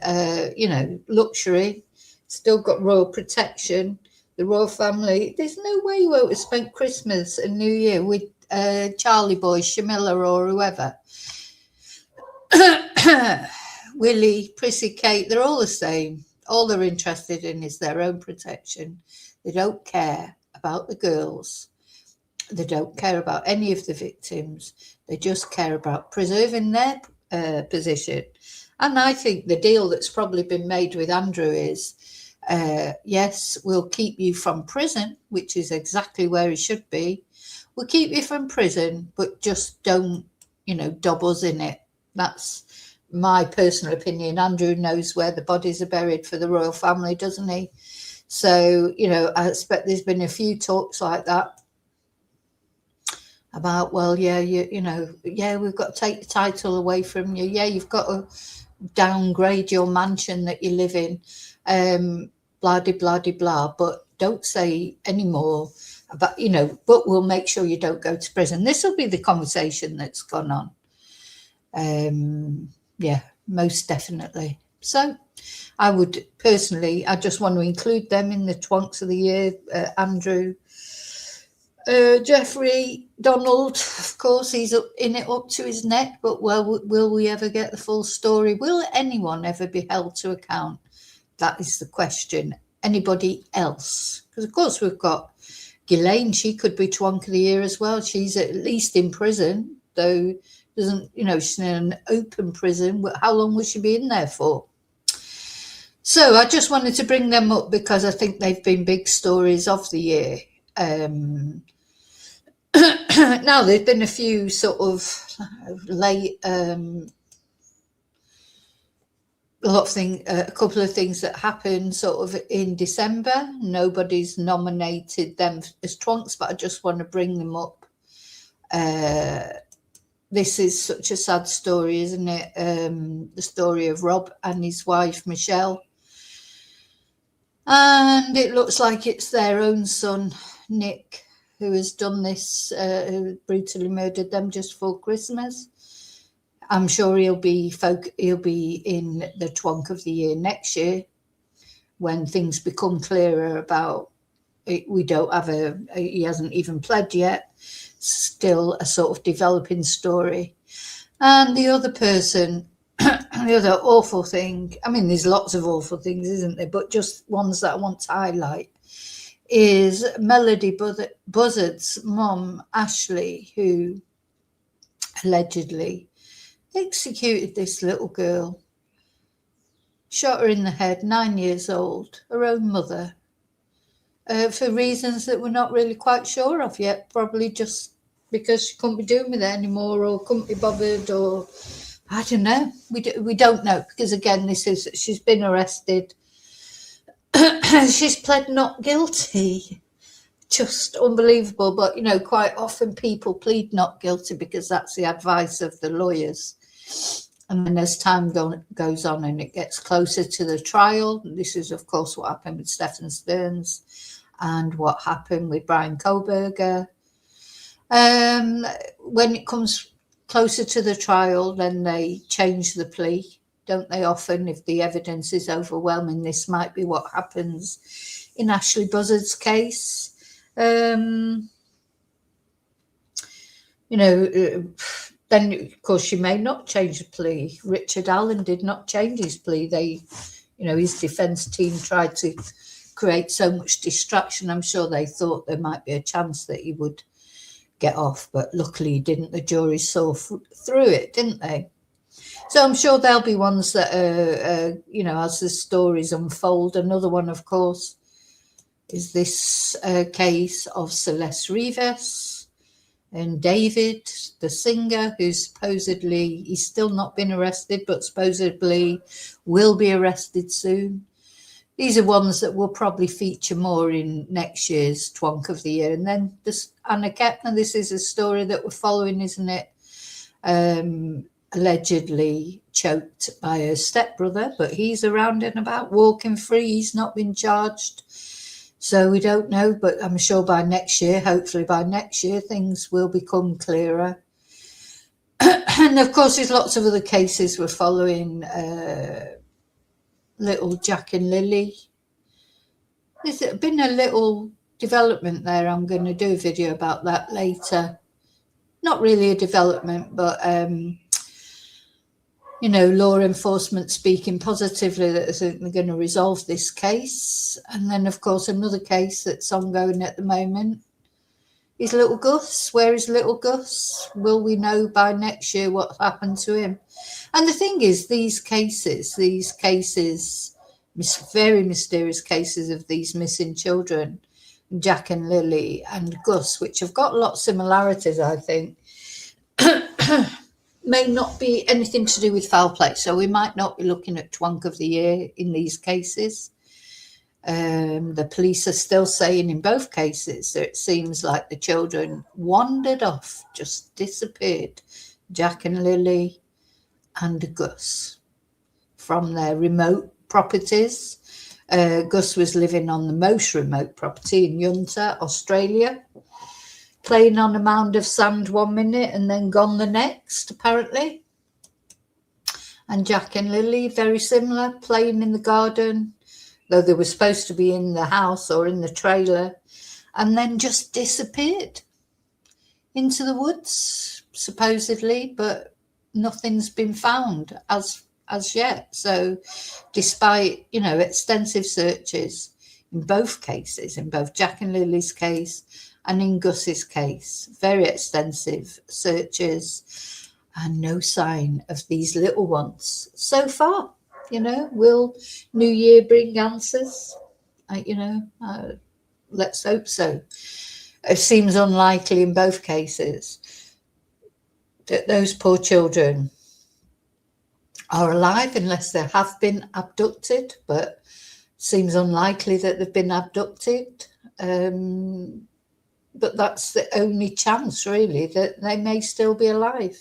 you know, luxury, still got royal protection, the royal family. There's no way you won't have spent Christmas and New Year with Charlie Boy, Shamilla or whoever. Willie, Prissy, Kate, they're all the same. All they're interested in is their own protection. They don't care about the girls. They don't care about any of the victims. They just care about preserving their position. And I think the deal that's probably been made with Andrew is, yes, we'll keep you from prison, which is exactly where he should be. We'll keep you from prison, but just don't, you know, dob us in it. That's my personal opinion. Andrew knows where the bodies are buried for the royal family, doesn't he? So, you know, I expect there's been a few talks like that. about, well, yeah, you know, yeah, we've got to take the title away from you. Yeah, you've got to downgrade your mansion that you live in. Blah, de, blah, de, blah. But don't say any more about, you know, but we'll make sure you don't go to prison. This will be the conversation that's gone on. Yeah, most definitely. So I would personally, I just want to include them in the Twonks of the year. Andrew, Jeffrey, Donald, of course, he's in it up to his neck, but well, will we ever get the full story? Will anyone ever be held to account? That is the question. Anybody else? Because, of course, we've got Ghislaine. She could be Twonk of the year as well. She's at least in prison, though doesn't, you know, she's in an open prison. How long will she be in there for? So I just wanted to bring them up because I think they've been big stories of the year. Now there've been a few sort of late, a couple of things that happened sort of in December. Nobody's nominated them as Twonks, but I just want to bring them up. This is such a sad story, isn't it? The story of Rob and his wife Michelle, and it looks like it's their own son Nick who has done this, who brutally murdered them just before Christmas. I'm sure he'll be in the Twonk of the year next year when things become clearer about it. We don't have he hasn't even pled yet. Still a sort of developing story. And the other person, the other awful thing, I mean, there's lots of awful things, isn't there? But just ones that I want to highlight is Melody Buzzard's mum, Ashley, who allegedly executed this little girl, shot her in the head, 9 years old, her own mother, for reasons that we're not really quite sure of yet, probably just because she couldn't be doing with it anymore or couldn't be bothered, or I don't know. We don't know, because again, she's been arrested. She's pled not guilty. Just unbelievable. But, you know, quite often people plead not guilty because that's the advice of the lawyers. And then as time goes on and it gets closer to the trial, this is, of course, what happened with Stephen Stearns and what happened with Brian Kohlberger. When it comes closer to the trial, then they change the plea, don't they? Often, if the evidence is overwhelming, this might be what happens in Ashley Buzzard's case. You know, then of course she may not change the plea. Richard Allen did not change his plea. His defence team tried to create so much distraction. I'm sure they thought there might be a chance that he would get off, but luckily he didn't. The jury saw through it, didn't they? So I'm sure there'll be ones that are, as the stories unfold. Another one, of course, is this case of Celeste Rivas and David, the singer, who supposedly, he's still not been arrested, but supposedly will be arrested soon. These are ones that will probably feature more in next year's Twonk of the Year. And then this Anna Kepner, this is a story that we're following, isn't it? Allegedly choked by her stepbrother, but he's around and about, walking free. He's not been charged. So we don't know, but I'm sure by next year, hopefully by next year, things will become clearer. And of course, there's lots of other cases we're following. Little Jack and Lily. There's been a little development there. I'm going to do a video about that later. Not really a development, but law enforcement speaking positively that they're going to resolve this case. And then, of course, another case that's ongoing at the moment is little Gus. Where is little Gus? Will we know by next year what happened to him? And the thing is, these cases, very mysterious cases of these missing children, Jack and Lily and Gus, which have got a lot of similarities, I think, may not be anything to do with foul play. So we might not be looking at Twonk of the Year in these cases. The police are still saying in both cases that it seems like the children wandered off, just disappeared, Jack and Lily and Gus, from their remote properties. Gus was living on the most remote property in Yunta, Australia, playing on a mound of sand 1 minute and then gone the next, apparently. And Jack and Lily, very similar, playing in the garden, though they were supposed to be in the house or in the trailer, and then just disappeared into the woods, supposedly, but nothing's been found as yet. So despite, extensive searches in both cases, in both Jack and Lily's case and in Gus's case, very extensive searches, and no sign of these little ones so far. Will New Year bring answers? Let's hope so. It seems unlikely in both cases that those poor children are alive unless they have been abducted, but seems unlikely that they've been abducted. But that's the only chance, really, that they may still be alive.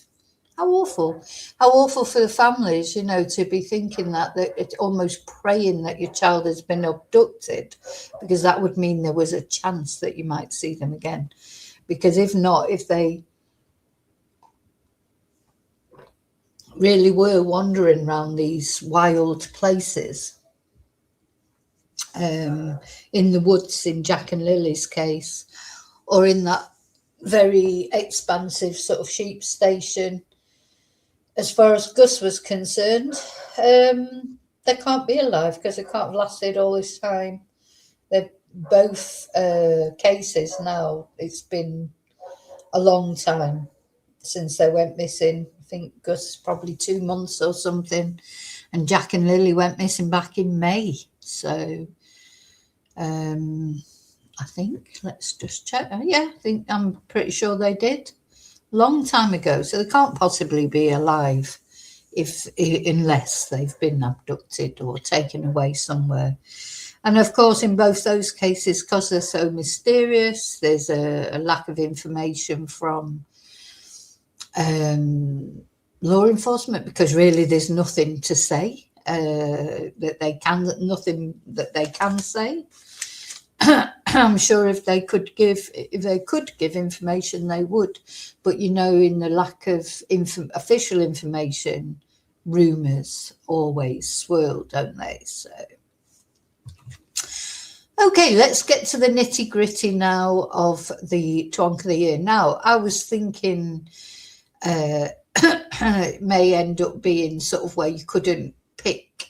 How awful. How awful for the families, to be thinking that it's almost praying that your child has been abducted, because that would mean there was a chance that you might see them again. Because if not, if they really were wandering around these wild places, in the woods in Jack and Lily's case, or in that very expansive sort of sheep station, as far as Gus was concerned, they can't be alive because they can't have lasted all this time. They're both cases now. It's been a long time since they went missing. I think Gus probably 2 months or something, and Jack and Lily went missing back in May. So I think, let's just check. I'm pretty sure they did. Long time ago, so they can't possibly be alive unless they've been abducted or taken away somewhere. And of course, in both those cases, because they're so mysterious, there's a lack of information from law enforcement, because really there's nothing to say nothing that they can say. I'm sure if they could give information, they would. But, in the lack of official information, rumours always swirl, don't they? So, okay, let's get to the nitty gritty now of the Twonk of the Year. Now, I was thinking it may end up being sort of where you couldn't pick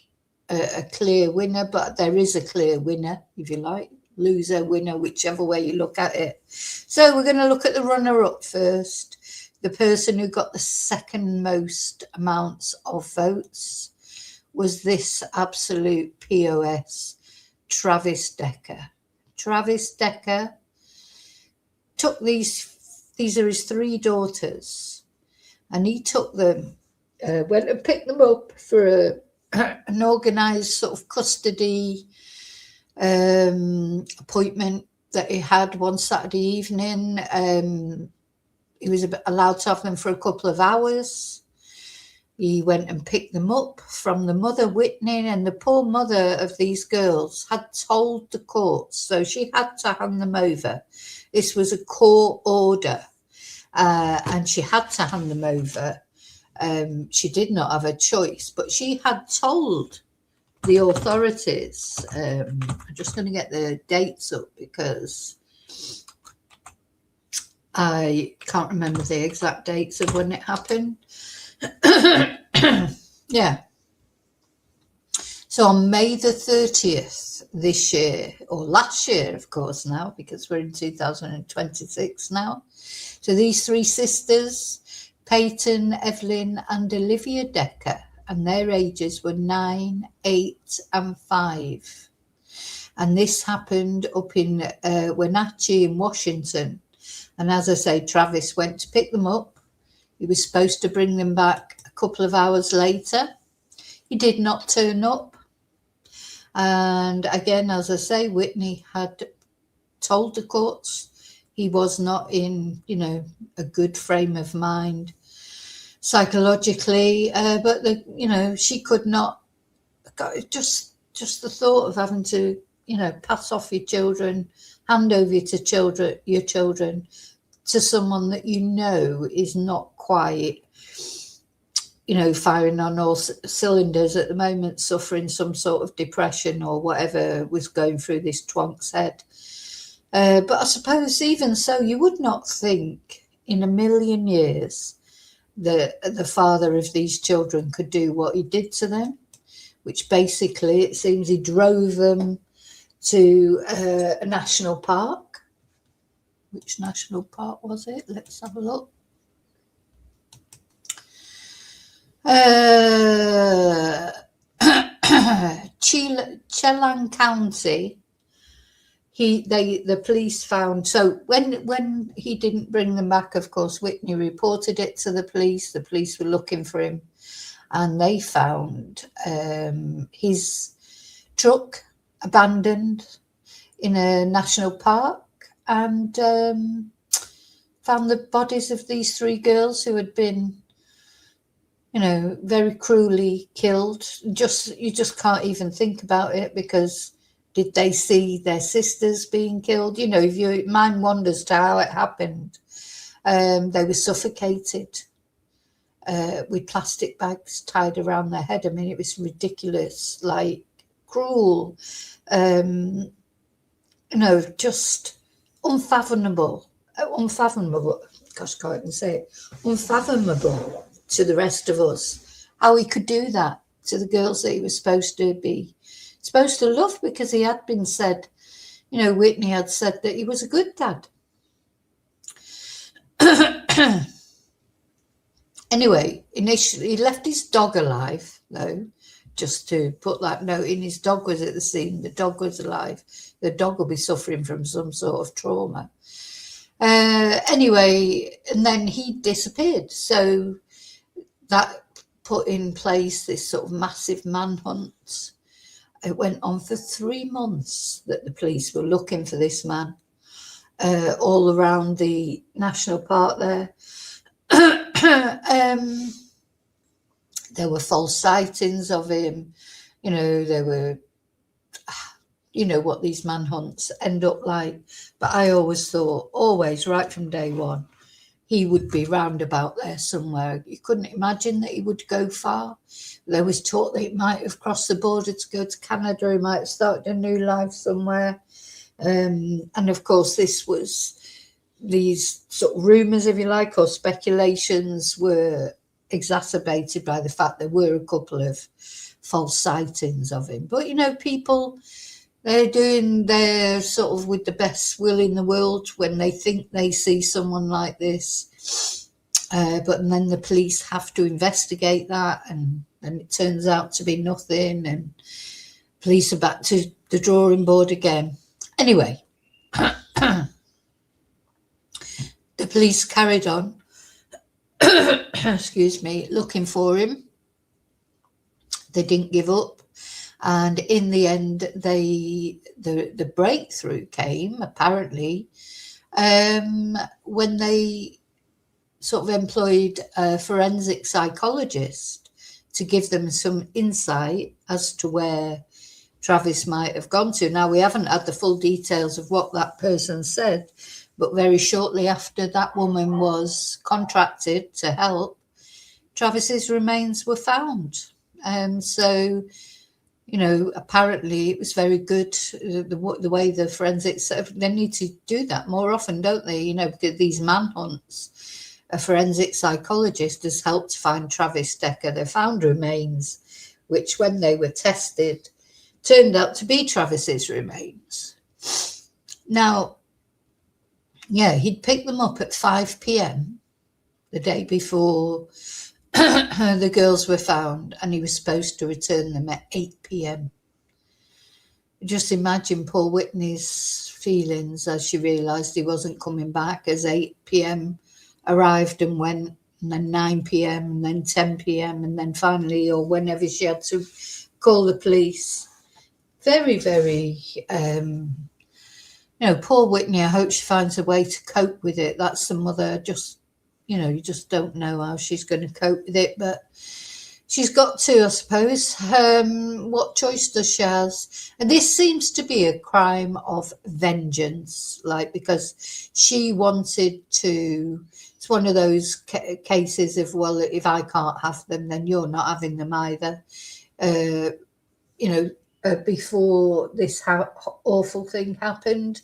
a clear winner, but there is a clear winner, if you like. Loser, winner, whichever way you look at it. So we're going to look at the runner-up first. The person who got the second most amounts of votes was this absolute POS, Travis Decker. Travis Decker took these are his 3 daughters, and he took them, went and picked them up for an organised sort of custody appointment that he had one Saturday evening. He was allowed to have them for a couple of hours. He went and picked them up from the mother, Whitney, and the poor mother of these girls had told the courts, so she had to hand them over. This was a court order, and she had to hand them over. She did not have a choice, but she had told the authorities. I'm just going to get the dates up because I can't remember the exact dates of when it happened. Yeah. So on May the 30th this year, or last year, of course, now, because we're in 2026 now. So these 3 sisters, Peyton, Evelyn, and Olivia Decker, and their ages were 9, 8, and 5. And this happened up in Wenatchee in Washington. And as I say, Travis went to pick them up. He was supposed to bring them back a couple of hours later. He did not turn up. And again, as I say, Whitney had told the courts he was not in, a good frame of mind psychologically, but she could not. Just the thought of having to, pass off your children, hand over your children to someone that is not quite, firing on all cylinders at the moment, suffering some sort of depression or whatever was going through this Twonk's head. But I suppose even so, you would not think in a million years that the father of these children could do what he did to them, which basically it seems he drove them to a national park. Which national park was it? Let's have a look. Chelan County. The police found, so when he didn't bring them back, of course, Whitney reported it to the police. The police were looking for him, and they found his truck abandoned in a national park, and found the bodies of these 3 girls who had been, very cruelly killed. You just can't even think about it, because did they see their sisters being killed? If your mind wanders to how it happened, they were suffocated with plastic bags tied around their head. I mean, it was ridiculous, like cruel, just unfathomable. Gosh, I can't even say it. Unfathomable to the rest of us, how he could do that to the girls that he was supposed to love, because he had been said, Whitney had said that he was a good dad. Anyway, initially he left his dog alive, though, just to put that note in. His dog was at the scene. The dog was alive. The dog will be suffering from some sort of trauma. Anyway, and then he disappeared. So that put in place this sort of massive manhunt. It went on for 3 months that the police were looking for this man all around the national park there. There were false sightings of him. There were, what these manhunts end up like. But I always thought, right from day one, he would be round about there somewhere. You couldn't imagine that he would go far. There was talk that he might have crossed the border to go to Canada. He might have started a new life somewhere. And of course, these sort of rumours, if you like, or speculations were exacerbated by the fact there were a couple of false sightings of him. But, people, they're doing their sort of with the best will in the world when they think they see someone like this. But then the police have to investigate that, and it turns out to be nothing, and police are back to the drawing board again. Anyway, the police carried on, excuse me, looking for him. They didn't give up. And in the end, the breakthrough came, apparently, when they sort of employed a forensic psychologist to give them some insight as to where Travis might have gone to. Now, we haven't had the full details of what that person said, but very shortly after that woman was contracted to help, Travis's remains were found. And so, apparently it was very good, the way the forensics, they need to do that more often, don't they? Because these manhunts, a forensic psychologist has helped find Travis Decker. They found remains, which when they were tested, turned out to be Travis's remains. Now, he'd picked them up at 5 p.m. the day before the girls were found, and he was supposed to return them at 8 p.m. Just imagine poor Whitney's feelings as she realised he wasn't coming back, as 8 p.m. arrived and went, and then 9 p.m. and then 10 p.m. and then finally, or whenever she had to call the police, very, very, poor Whitney. I hope she finds a way to cope with it. That's the mother. Just, you just don't know how she's going to cope with it, but she's got to, I suppose. What choice does she have? And this seems to be a crime of vengeance, like, because she wanted to. It's one of those cases of, well, if I can't have them, then you're not having them either. Before this awful thing happened,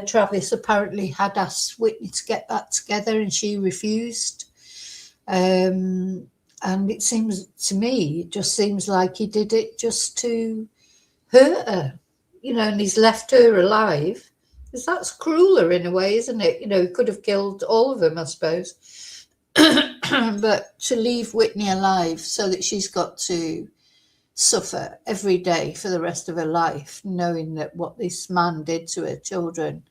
Travis apparently had asked Whitney to get that together, and she refused. And it seems to me, it just seems like he did it just to hurt her, and he's left her alive. Because that's crueler in a way, isn't it? He could have killed all of them, I suppose. But to leave Whitney alive so that she's got to suffer every day for the rest of her life, knowing that what this man did to her children,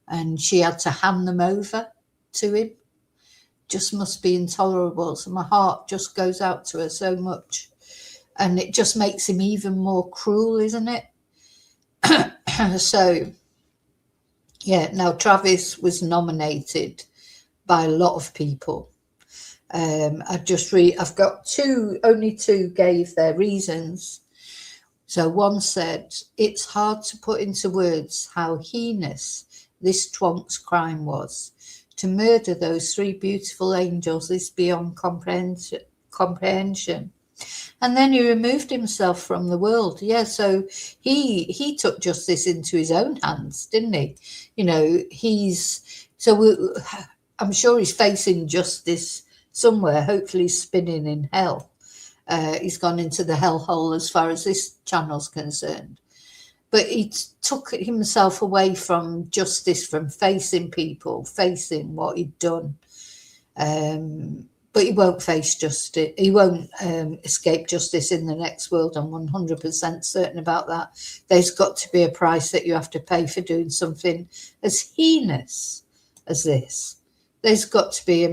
and she had to hand them over to him, just must be intolerable. So my heart just goes out to her so much, and it just makes him even more cruel, isn't it? So yeah, now Travis was nominated by a lot of people. I've got only two gave their reasons. So one said, it's hard to put into words how heinous this Twonk's crime was. To murder those three beautiful angels is beyond comprehension. And then he removed himself from the world. Yeah, so he took justice into his own hands, didn't he? I'm sure he's facing justice somewhere, hopefully spinning in hell. He's gone into the hellhole as far as this channel's concerned. But he took himself away from justice, from facing people, facing what he'd done. But he won't face justice. He won't escape justice in the next world. I'm 100% certain about that. There's got to be a price that you have to pay for doing something as heinous as this. There's got to be,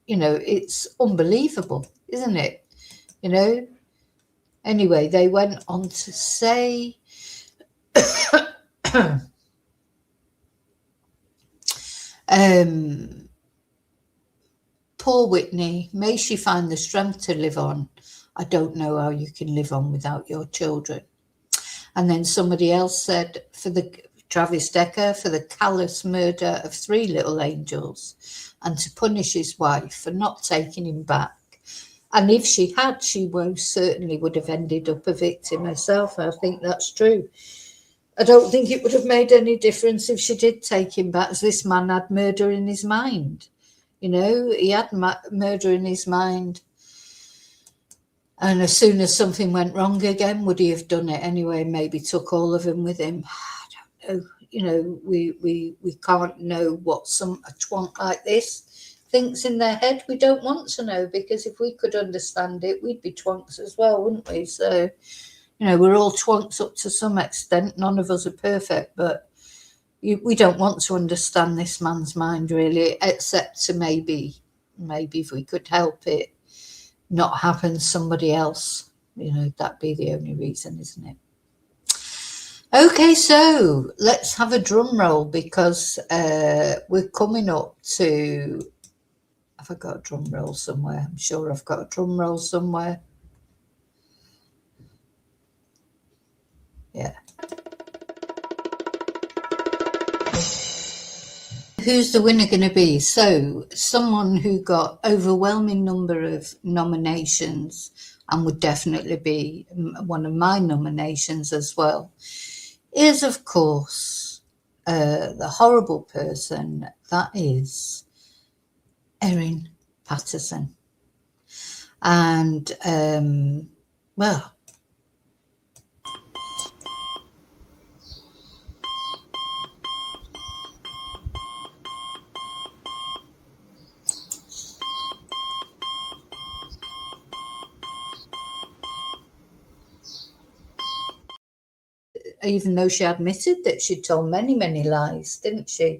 it's unbelievable, isn't it? Anyway, they went on to say, poor Whitney, may she find the strength to live on. I don't know how you can live on without your children. And then somebody else said, Travis Decker, for the callous murder of three little angels, and to punish his wife for not taking him back. And if she had, she most certainly would have ended up a victim herself. I think that's true. I don't think it would have made any difference if she did take him back, as this man had murder in his mind. He had murder in his mind. And as soon as something went wrong again, would he have done it anyway? Maybe took all of them with him. I don't know. We can't know what a twonk like this thinks in their head. We don't want to know, because if we could understand it, we'd be twonks as well, wouldn't we? So, we're all twonks up to some extent. None of us are perfect, but we don't want to understand this man's mind, really, except to maybe if we could help it not happen to somebody else. That'd be the only reason, isn't it? Okay, so let's have a drum roll, because we're coming up to... Have I got a drum roll somewhere? I'm sure I've got a drum roll somewhere. Yeah. Who's the winner going to be? So someone who got overwhelming number of nominations, and would definitely be one of my nominations as well, is, of course, the horrible person that is Erin Patterson. And, well, even though she admitted that she'd told many, many lies, didn't she?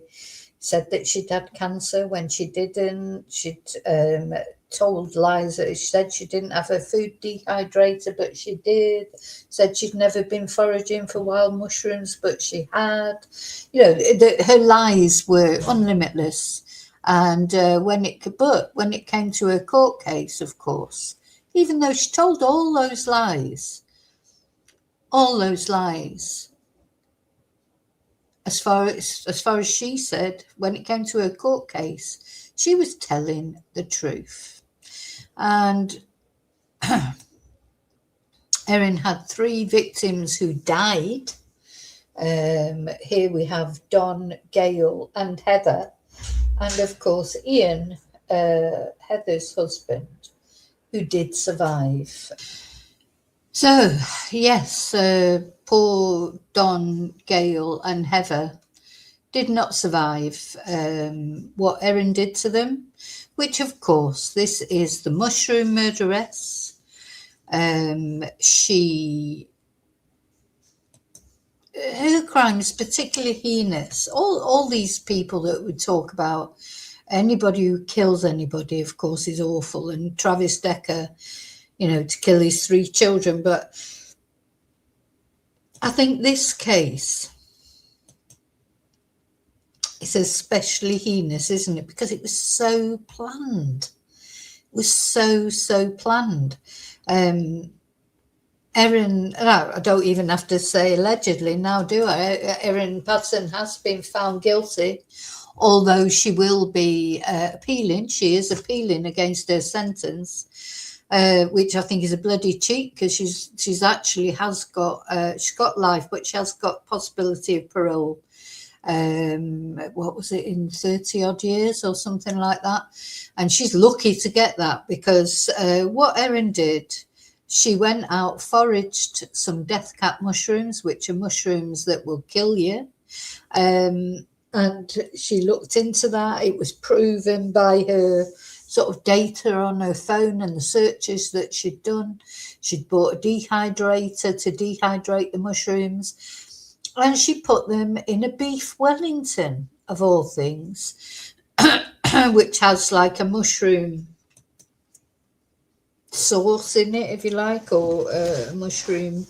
said that she'd had cancer when she didn't. She'd told lies. She said she didn't have her food dehydrator, but she did. Said she'd never been foraging for wild mushrooms, but she had. You know, her lies were unlimitless. And when it came to her court case, of course, even though she told all those lies, as far as she said, when it came to her court case, she was telling the truth. And Erin had 3 victims who died. Here we have Don, Gail, and Heather. And of course, Ian, Heather's husband, who did survive. So, yes, poor Don, Gail, and Heather did not survive what Erin did to them, which, of course, this is the mushroom murderess. Her crime is particularly heinous. All these people that we talk about, anybody who kills anybody, of course, is awful. And Travis Decker, you know, to kill his 3 children. But I think this case is especially heinous, isn't it? Because it was so planned. It was so planned. Erin, no, I don't even have to say allegedly now, do I? Erin Patterson has been found guilty, although she will be appealing. She is appealing against her sentence, which I think is a bloody cheat, because she's actually has got she's got life, but she has got possibility of parole. What was it, in 30 odd years or something like that? And she's lucky to get that, because what Erin did, she went out, foraged some death cap mushrooms, which are mushrooms that will kill you. And she looked into that. It was proven by her sort of data on her phone and the searches that she'd done. She'd bought a dehydrator to dehydrate the mushrooms, and she put them in a beef Wellington, of all things, which has like a mushroom sauce in it, if you like, or mushroom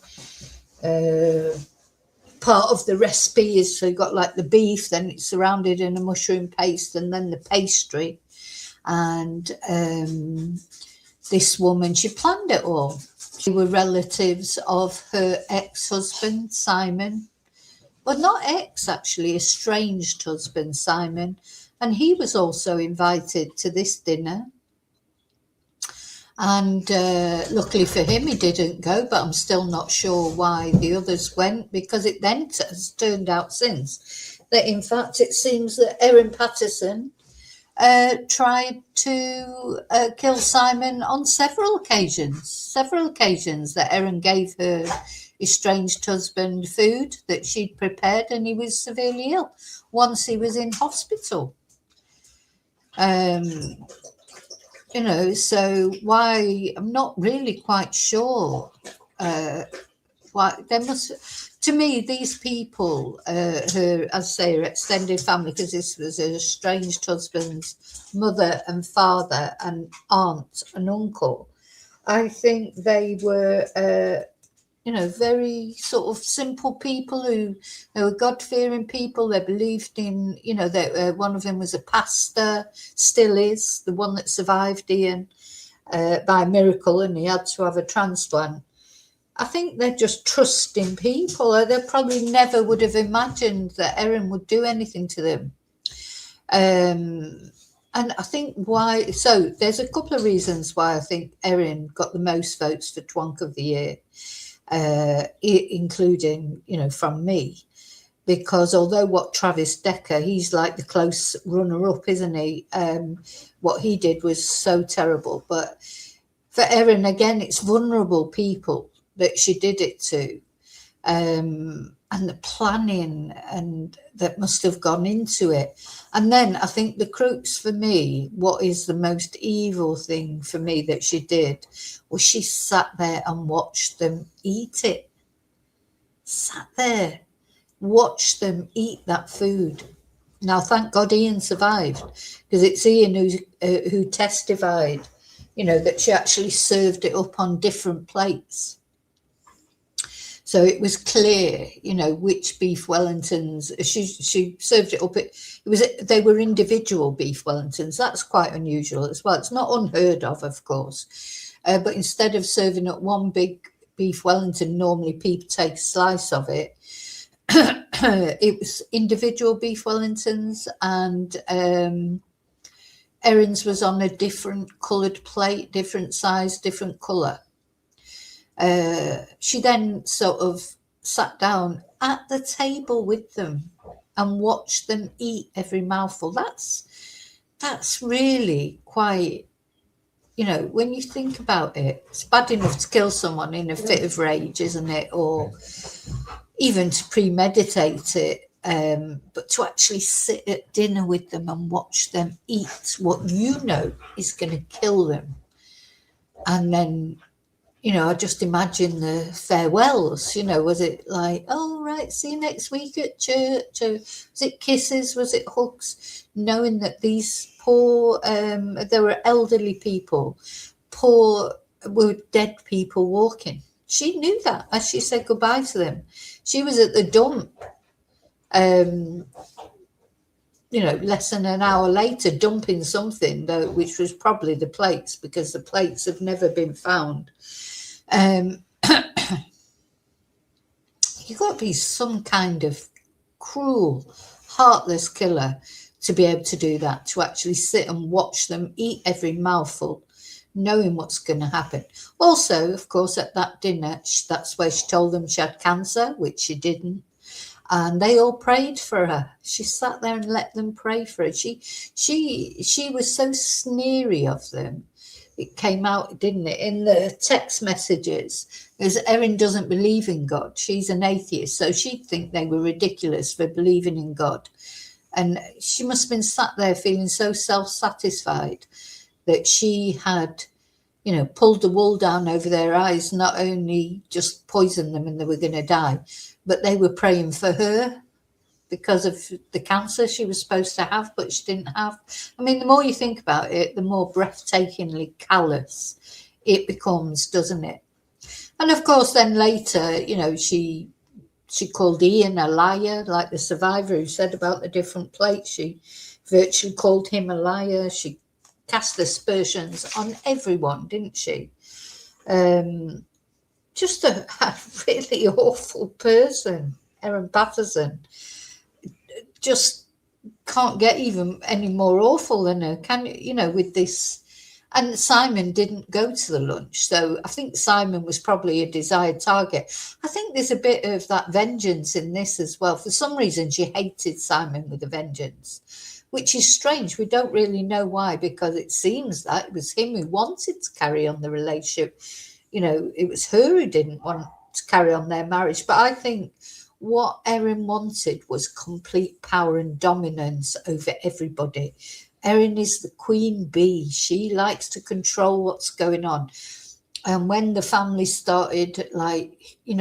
part of the recipe is, so you've got like the beef, then it's surrounded in a mushroom paste, and then the pastry. And this woman, she planned it all. They were relatives of her ex-husband, Simon. Well, not ex, actually, estranged husband, Simon. And he was also invited to this dinner. And luckily for him, he didn't go, but I'm still not sure why the others went, because it then has turned out since that, in fact, it seems that Erin Patterson tried to kill Simon on several occasions that Erin gave her estranged husband food that she'd prepared, and he was severely ill. Once he was in hospital. You know, so why, I'm not really quite sure why there must, to me, these people, her, as I say, her extended family, because this was her estranged husband's mother and father and aunt and uncle, I think they were, you know, very sort of simple people who they were God-fearing people. They believed in, you know, that one of them was a pastor, still is, the one that survived Ian by a miracle, and he had to have a transplant. I think they're just trusting people. They probably never would have imagined that Erin would do anything to them. And I think why, so there's a couple of reasons why I think Erin got the most votes for Twonk of the Year. Including, you know, from me, because although what Travis Decker, he's like the close runner-up, isn't he? What he did was so terrible, but for Erin, again, it's vulnerable people that she did it to, and the planning and that must have gone into it. And then I think the crux for me, what is the most evil thing for me that she did, was she sat there and watched them eat it. Sat there, watched them eat that food. Now, thank God Ian survived, because it's Ian who testified, that she actually served it up on different plates. So it was clear, which beef Wellingtons she served it up. They were individual beef Wellingtons. That's quite unusual as well. It's not unheard of course. But instead of serving up one big beef Wellington, normally people take a slice of it. It was individual beef Wellingtons, and Erin's was on a different coloured plate, different size, different colour. She then sort of sat down at the table with them and watched them eat every mouthful. That's really quite, when you think about it, it's bad enough to kill someone in a fit of rage, isn't it? Or even to premeditate it. But to actually sit at dinner with them and watch them eat what is going to kill them. And then, I just imagine the farewells, was it like, oh, right, see you next week at church? Or was it kisses? Was it hugs? Knowing that these poor, there were elderly people, were dead people walking. She knew that as she said goodbye to them. She was at the dump, less than an hour later, dumping something, which was probably the plates, because the plates have never been found. You've got to be some kind of cruel, heartless killer to be able to do that, to actually sit and watch them eat every mouthful, knowing what's going to happen. Also, of course, at that dinner, that's where she told them she had cancer, which she didn't. And they all prayed for her. She sat there and let them pray for her. She was so sneery of them. It came out, didn't it, in the text messages, because Erin doesn't believe in God. She's an atheist, so she'd think they were ridiculous for believing in God. And she must have been sat there feeling so self-satisfied that she had, pulled the wool down over their eyes, not only just poisoned them and they were going to die, but they were praying for her because of the cancer she was supposed to have, but she didn't have. I mean, the more you think about it, the more breathtakingly callous it becomes, doesn't it? And of course, then later, she called Ian a liar, like the survivor who said about the different plates. She virtually called him a liar. She cast aspersions on everyone, didn't she? Just a really awful person, Erin Patterson. Just can't get even any more awful than her, can you? With this. And Simon didn't go to the lunch, so I think Simon was probably a desired target. I think there's a bit of that vengeance in this as well. For some reason, she hated Simon with a vengeance, which is strange. We don't really know why, because it seems that it was him who wanted to carry on the relationship. It was her who didn't want to carry on their marriage. But I think what Erin wanted was complete power and dominance over everybody. Erin is the queen bee. She likes to control what's going on. And when the family started,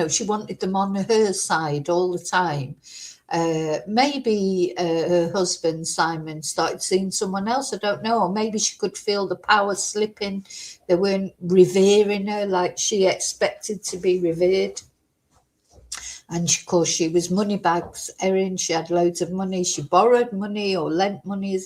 she wanted them on her side all the time. Maybe her husband, Simon, started seeing someone else. I don't know. Or maybe she could feel the power slipping. They weren't revering her like she expected to be revered. And of course, she was money bags, Erin. She had loads of money. She borrowed money or lent money,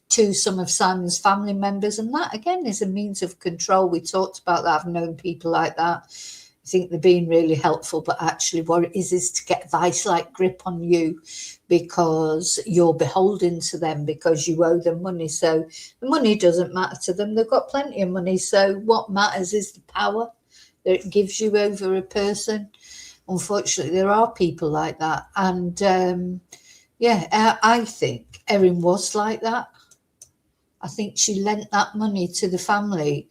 to some of Simon's family members. And that, again, is a means of control. We talked about that. I've known people like that. I think they're being really helpful, but actually what it is to get vice-like grip on you because you're beholden to them, because you owe them money. So the money doesn't matter to them. They've got plenty of money. So what matters is the power that it gives you over a person. Unfortunately, there are people like that. And I think Erin was like that. I think she lent that money to the family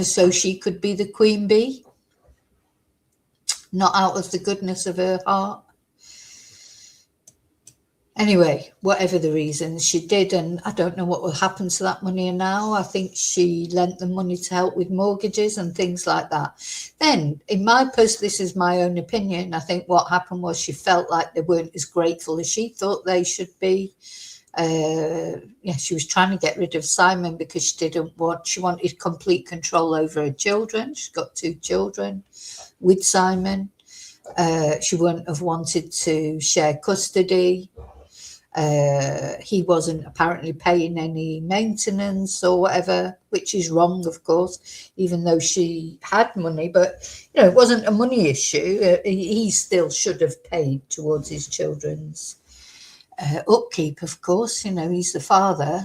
so she could be the queen bee, not out of the goodness of her heart. Anyway, whatever the reasons, she did, and I don't know what will happen to that money now. I think she lent the money to help with mortgages and things like that. Then, in my post, this is my own opinion, I think what happened was she felt like they weren't as grateful as she thought they should be. She was trying to get rid of Simon because she wanted complete control over her children. She's got 2 children with Simon. She wouldn't have wanted to share custody. He wasn't apparently paying any maintenance or whatever, which is wrong, of course, even though she had money. But, it wasn't a money issue. He still should have paid towards his children's upkeep, of course. He's the father.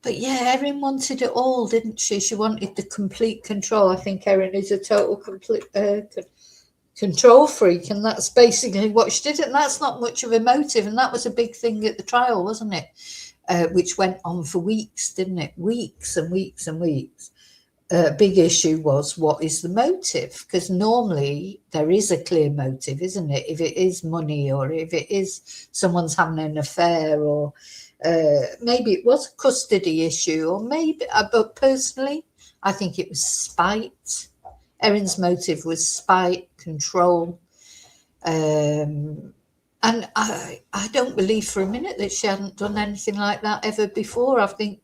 But yeah, Erin wanted it all, didn't she? She wanted the complete control. I think Erin is a total complete control freak, and that's basically what she did. And that's not much of a motive, and that was a big thing at the trial, wasn't it? Which went on for weeks, didn't it? Weeks and weeks and weeks. Big issue was, what is the motive? Because normally there is a clear motive, isn't it? If it is money, or if it is someone's having an affair, or maybe it was a custody issue, or maybe, but personally, I think it was spite. Erin's motive was spite, control. And I don't believe for a minute that she hadn't done anything like that ever before. I think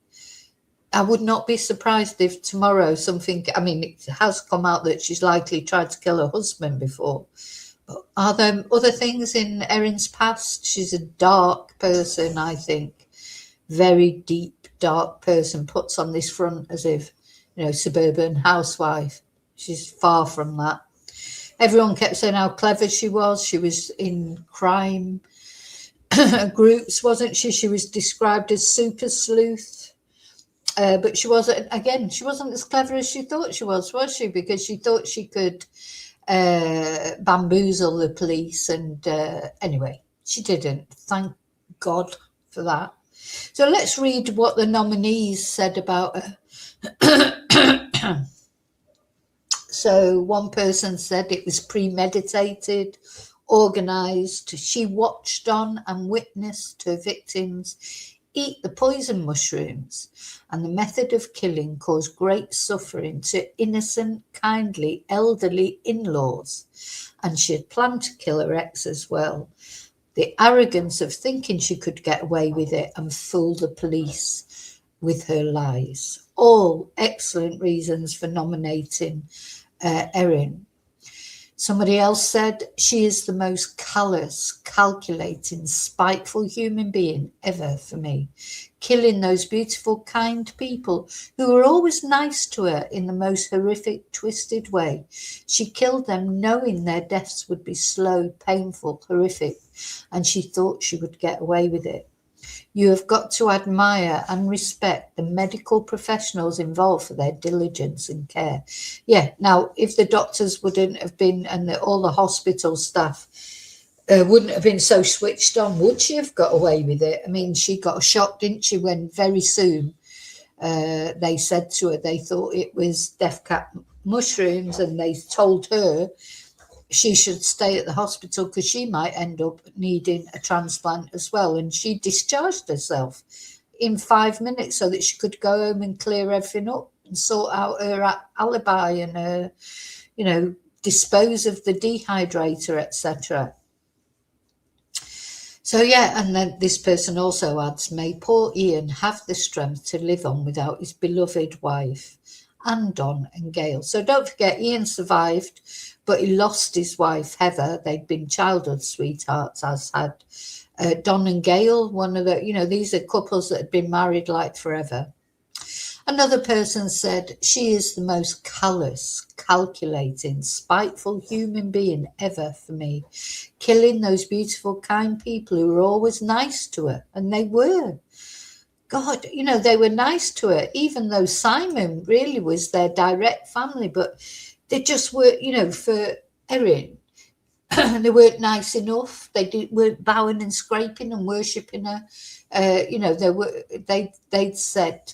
I would not be surprised if tomorrow it has come out that she's likely tried to kill her husband before. But are there other things in Erin's past? She's a dark person, I think. Very deep, dark person. Puts on this front as if, suburban housewife. She's far from that. Everyone kept saying how clever she was. She was in crime groups, wasn't she? She was described as super sleuth. But she wasn't as clever as she thought she was she? Because she thought she could bamboozle the police. And anyway, she didn't. Thank God for that. So let's read what the nominees said about her. So one person said it was premeditated, organised. She watched on and witnessed her victims eat the poison mushrooms, and the method of killing caused great suffering to innocent, kindly, elderly in-laws. And she had planned to kill her ex as well. The arrogance of thinking she could get away with it and fool the police with her lies. All excellent reasons for nominating Erin. Somebody else said she is the most callous, calculating, spiteful human being ever for me, killing those beautiful, kind people who were always nice to her in the most horrific, twisted way. She killed them knowing their deaths would be slow, painful, horrific, and she thought she would get away with it. You have got to admire and respect the medical professionals involved for their diligence and care. Yeah, now, if the doctors wouldn't have been, and all the hospital staff wouldn't have been so switched on, would she have got away with it? I mean, she got a shock, didn't she, when very soon they said to her they thought it was death cap mushrooms, and they told her she should stay at the hospital because she might end up needing a transplant as well. And she discharged herself in 5 minutes so that she could go home and clear everything up and sort out her alibi and her, dispose of the dehydrator, etc. So, yeah, and then this person also adds, may poor Ian have the strength to live on without his beloved wife, and Don and Gail. So don't forget, Ian survived, but he lost his wife, Heather. They'd been childhood sweethearts, as had Don and Gail. One of the, these are couples that had been married like forever. Another person said, she is the most callous, calculating, spiteful human being ever for me, killing those beautiful, kind people who were always nice to her. And they were. God, they were nice to her, even though Simon really was their direct family, but they just were, for Erin, they weren't nice enough. They weren't bowing and scraping and worshipping her. They'd said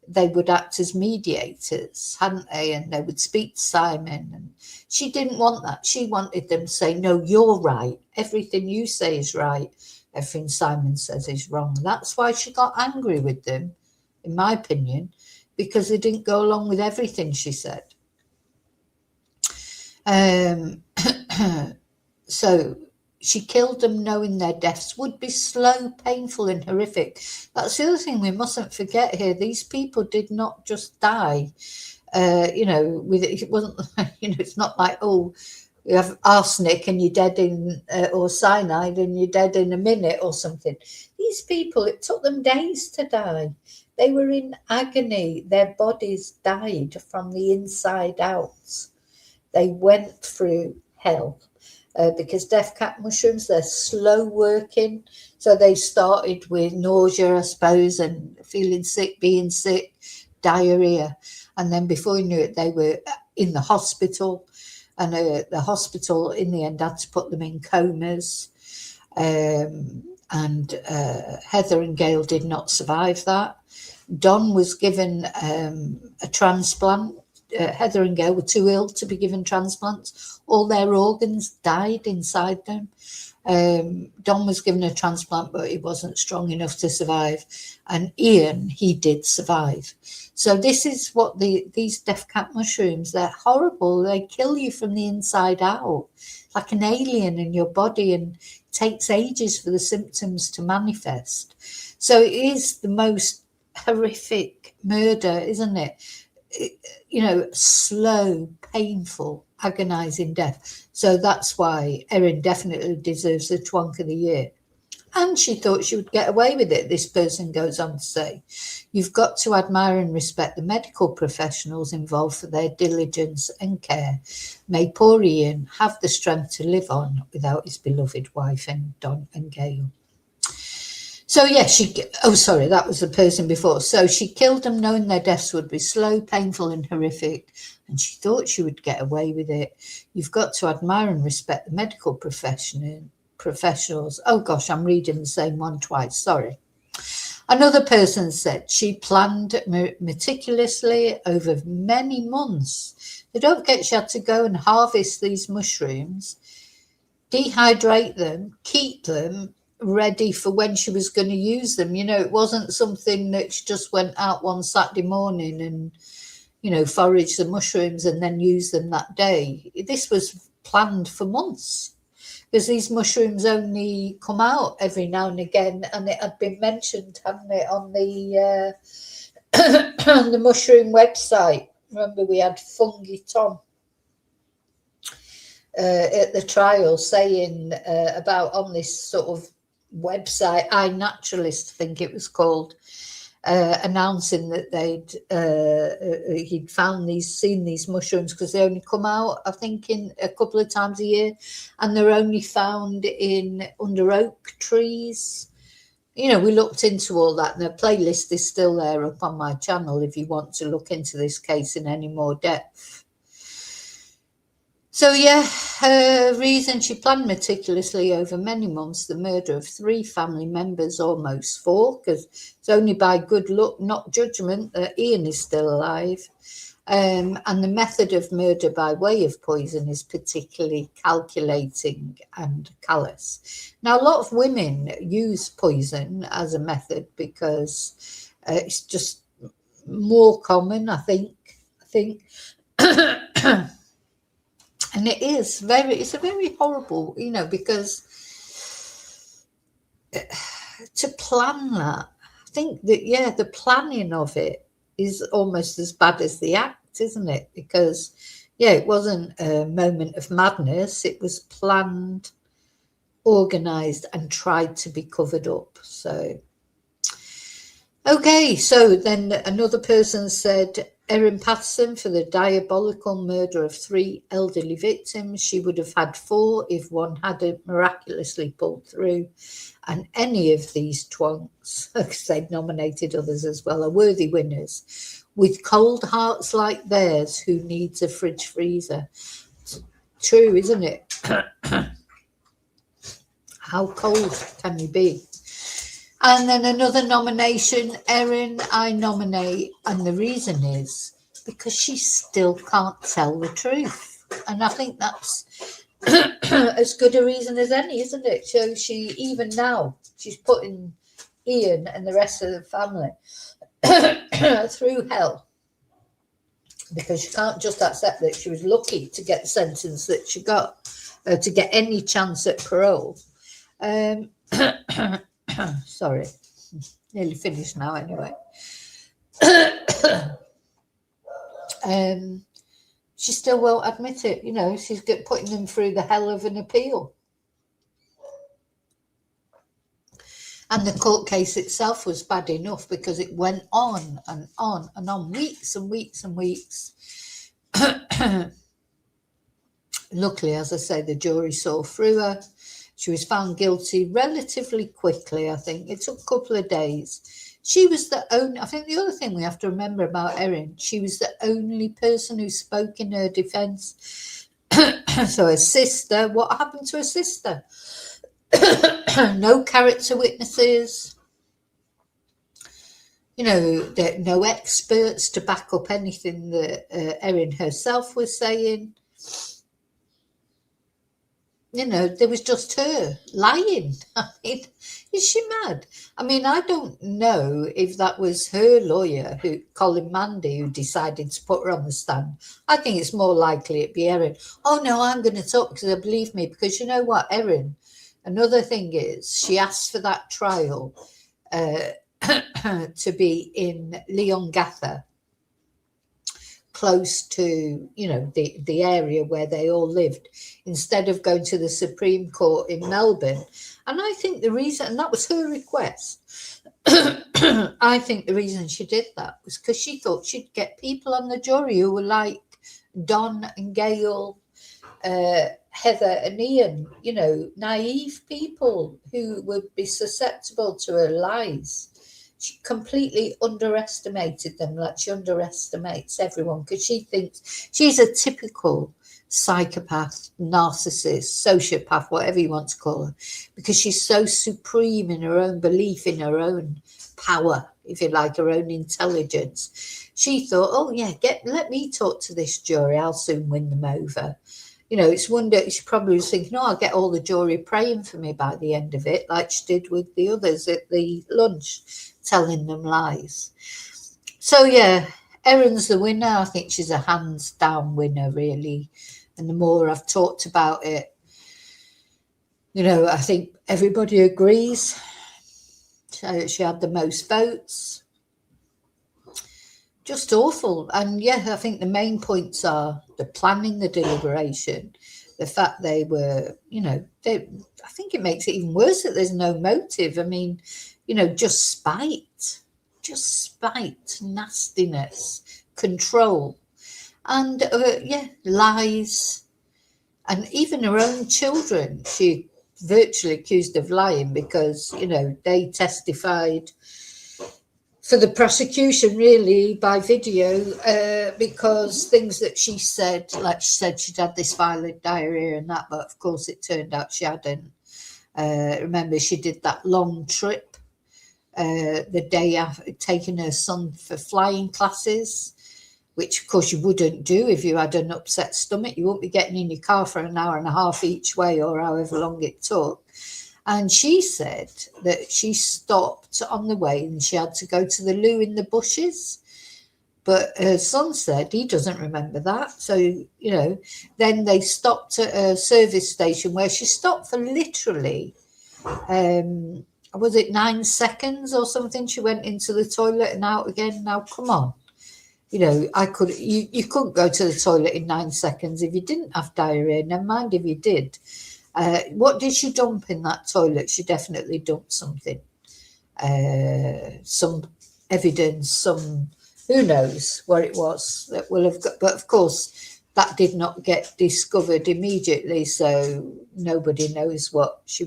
they would act as mediators, hadn't they? And they would speak to Simon. And she didn't want that. She wanted them to say, no, you're right. Everything you say is right. Everything Simon says is wrong. That's why she got angry with them, in my opinion, because they didn't go along with everything she said. So she killed them knowing their deaths would be slow, painful and horrific. That's the other thing we mustn't forget here. These people did not just die, it wasn't, it's not like, oh, you have arsenic and you're dead in, or cyanide and you're dead in a minute or something. These people, it took them days to die. They were in agony. Their bodies died from the inside out. They went through hell. Because death cap mushrooms, they're slow working. So they started with nausea, I suppose, and feeling sick, being sick, diarrhea. And then before you knew it, they were in the hospital. And the hospital, in the end, had to put them in comas. And Heather and Gail did not survive that. Don was given a transplant. Heather and Gail were too ill to be given transplants. All their organs died inside them. Don was given a transplant, but he wasn't strong enough to survive. And Ian, he did survive. So this is what these death cap mushrooms, they're horrible. They kill you from the inside out, like an alien in your body, and it takes ages for the symptoms to manifest. So it is the most horrific murder, isn't it? Slow, painful, agonizing death. So that's why Erin definitely deserves the Twonk of the Year. And she thought she would get away with it, this person goes on to say. You've got to admire and respect the medical professionals involved for their diligence and care. May poor Ian have the strength to live on without his beloved wife and Don and Gail. So, yeah, that was the person before. So she killed them knowing their deaths would be slow, painful and horrific, and she thought she would get away with it. You've got to admire and respect the medical professionals. Oh, gosh, I'm reading the same one twice. Sorry. Another person said she planned meticulously over many months. She had to go and harvest these mushrooms, dehydrate them, keep them ready for when she was going to use them. It wasn't something that she just went out one Saturday morning and, foraged the mushrooms and then use them that day. This was planned for months, because these mushrooms only come out every now and again, and it had been mentioned, hadn't it, on the on the mushroom website. Remember, we had Fungi Tom at the trial saying about, on this sort of website, iNaturalist, I think it was called, announcing that he'd seen these mushrooms, because they only come out, I think, in a couple of times a year, and they're only found under oak trees. We looked into all that, and the playlist is still there up on my channel if you want to look into this case in any more depth. So, her reason: she planned meticulously over many months the murder of 3 family members, almost 4, because it's only by good luck, not judgment, that Ian is still alive. And the method of murder by way of poison is particularly calculating and callous. Now, a lot of women use poison as a method because it's just more common, I think. And it's a very horrible, because to plan that, I think that, the planning of it is almost as bad as the act, isn't it? Because, it wasn't a moment of madness. It was planned, organised and tried to be covered up. So, okay, so then another person said, Erin Patterson, for the diabolical murder of 3 elderly victims. She would have had 4 if one had miraculously pulled through. And any of these twonks, because they've nominated others as well, are worthy winners. With cold hearts like theirs, who needs a fridge freezer? True, isn't it? How cold can you be? And then another nomination, Erin, I nominate, and the reason is because she still can't tell the truth. And I think that's as good a reason as any, isn't it? So she, even now, she's putting Ian and the rest of the family through hell because she can't just accept that she was lucky to get the sentence that she got, to get any chance at parole. Sorry, nearly finished now anyway. She still won't admit it, you know, she's putting them through the hell of an appeal. And the court case itself was bad enough because it went on and on and on, weeks and weeks and weeks. Luckily, as I say, the jury saw through her. She was found guilty relatively quickly, I think. It took a couple of days. She was the only, I think the other thing we have to remember about Erin, she was the only person who spoke in her defence. So her sister, what happened to her sister? No character witnesses. You know, no experts to back up anything that Erin herself was saying. You know, there was just her lying. I mean, is she mad? I mean, I don't know if that was her lawyer, Colin Mandy, who decided to put her on the stand. I think it's more likely it'd be Erin. Oh, no, I'm going to talk because believe me, because you know what, Erin, another thing is she asked for that trial to be in Leongatha, close to, you know, the area where they all lived, instead of going to the Supreme Court in Melbourne. And I think the reason, and that was her request, I think the reason she did that was because she thought she'd get people on the jury who were like Don and Gail, Heather and Ian, you know, naive people who would be susceptible to her lies. She completely underestimated them, like she underestimates everyone, because she thinks she's a typical psychopath, narcissist, sociopath, whatever you want to call her, because she's so supreme in her own belief, in her own power, if you like, her own intelligence. She thought, oh yeah, let me talk to this jury, I'll soon win them over. You know, it's wonder, she probably was thinking, oh, I'll get all the jury praying for me by the end of it, like she did with the others at the lunch, telling them lies. So yeah, Erin's the winner. I think she's a hands down winner, really. And the more I've talked about it, you know, I think everybody agrees. So she had the most votes. Just awful. And yeah, I think the main points are the planning, the deliberation, the fact they were, you know, I think it makes it even worse that there's no motive. I mean, you know, just spite, nastiness, control, and yeah, lies. And even her own children, she virtually accused of lying because, you know, they testified for the prosecution really by video because things that she said, like she said she'd had this violent diarrhea and that, but of course it turned out she hadn't. Remember, she did that long trip the day after taking her son for flying classes, which of course you wouldn't do if you had an upset stomach. You wouldn't be getting in your car for an hour and a half each way or however long it took. And she said that she stopped on the way and she had to go to the loo in the bushes. But her son said he doesn't remember that. So, you know, then they stopped at a service station where she stopped for literally, was it 9 seconds or something? She went into the toilet and out again. Now, come on. You know, you couldn't go to the toilet in 9 seconds if you didn't have diarrhea. Never mind if you did. What did she dump in that toilet? She definitely dumped something. Some evidence, who knows what it was that will have got, but of course that did not get discovered immediately, so nobody knows what she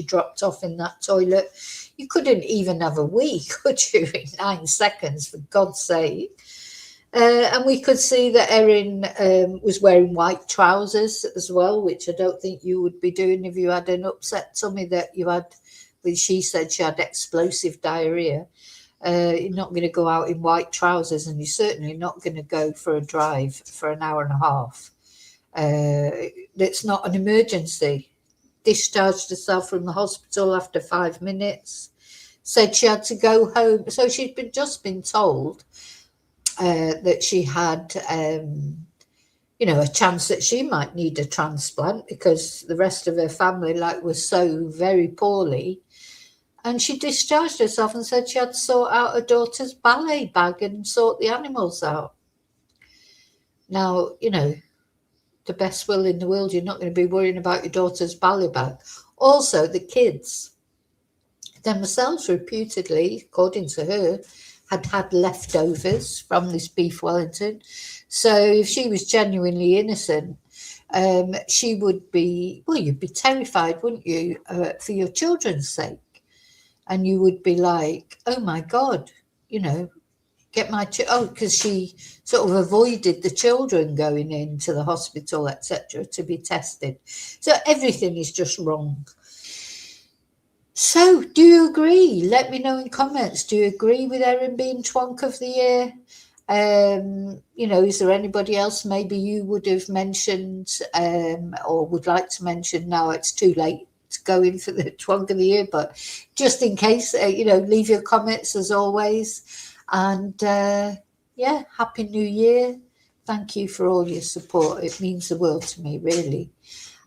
dropped off in that toilet. You couldn't even have a wee, could you, in 9 seconds, for God's sake. And we could see that Erin was wearing white trousers as well, which I don't think you would be doing if you had an upset tummy that you had she said she had explosive diarrhea. You're not going to go out in white trousers, and you're certainly not going to go for a drive for an hour and a half. It's not an emergency. Discharged herself from the hospital after 5 minutes. Said she had to go home. So she'd just been told that she had, a chance that she might need a transplant because the rest of her family was so very poorly. And she discharged herself and said she had to sort out her daughter's ballet bag and sort the animals out. Now, the best will in the world, you're not going to be worrying about your daughter's ballet bag. Also, the kids themselves reputedly, according to her, had leftovers from this beef Wellington. So if she was genuinely innocent, she would be, you'd be terrified, wouldn't you, for your children's sake? And you would be like, oh my God, get my, because she sort of avoided the children going into the hospital, etc., to be tested. So everything is just wrong. So do you agree? Let me know in comments. Do you agree with Erin being Twonk of the Year? Is there anybody else maybe you would have mentioned or would like to mention? Now it's too late to go in for the Twonk of the Year, but just in case, leave your comments as always. And Happy New Year. Thank you for all your support. It means the world to me, really.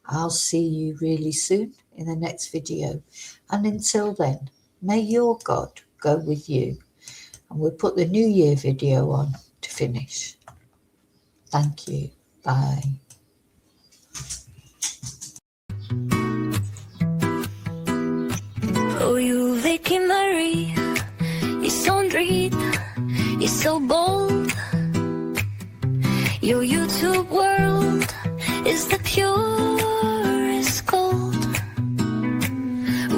I'll see you really soon in the next video. And until then, may your God go with you. And we'll put the New Year video on to finish. Thank you. Bye. Oh, you Vicki Marie, you're so dream, you're so bold. Your YouTube world is the purest gold.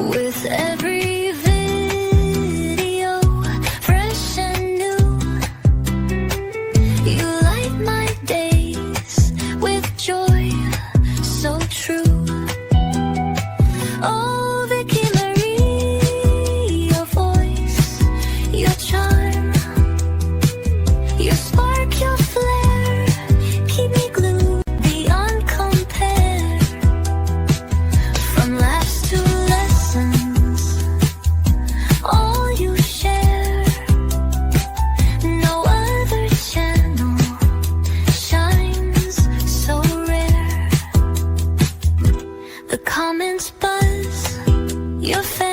With every video, fresh and new, you light my days with joy so true. Oh, Vicki Marie, your voice, your charm, your spark, your flair, keep me glued beyond compare. From laughs to lessons, all you share. No other channel shines so rare. The comments buzz, your face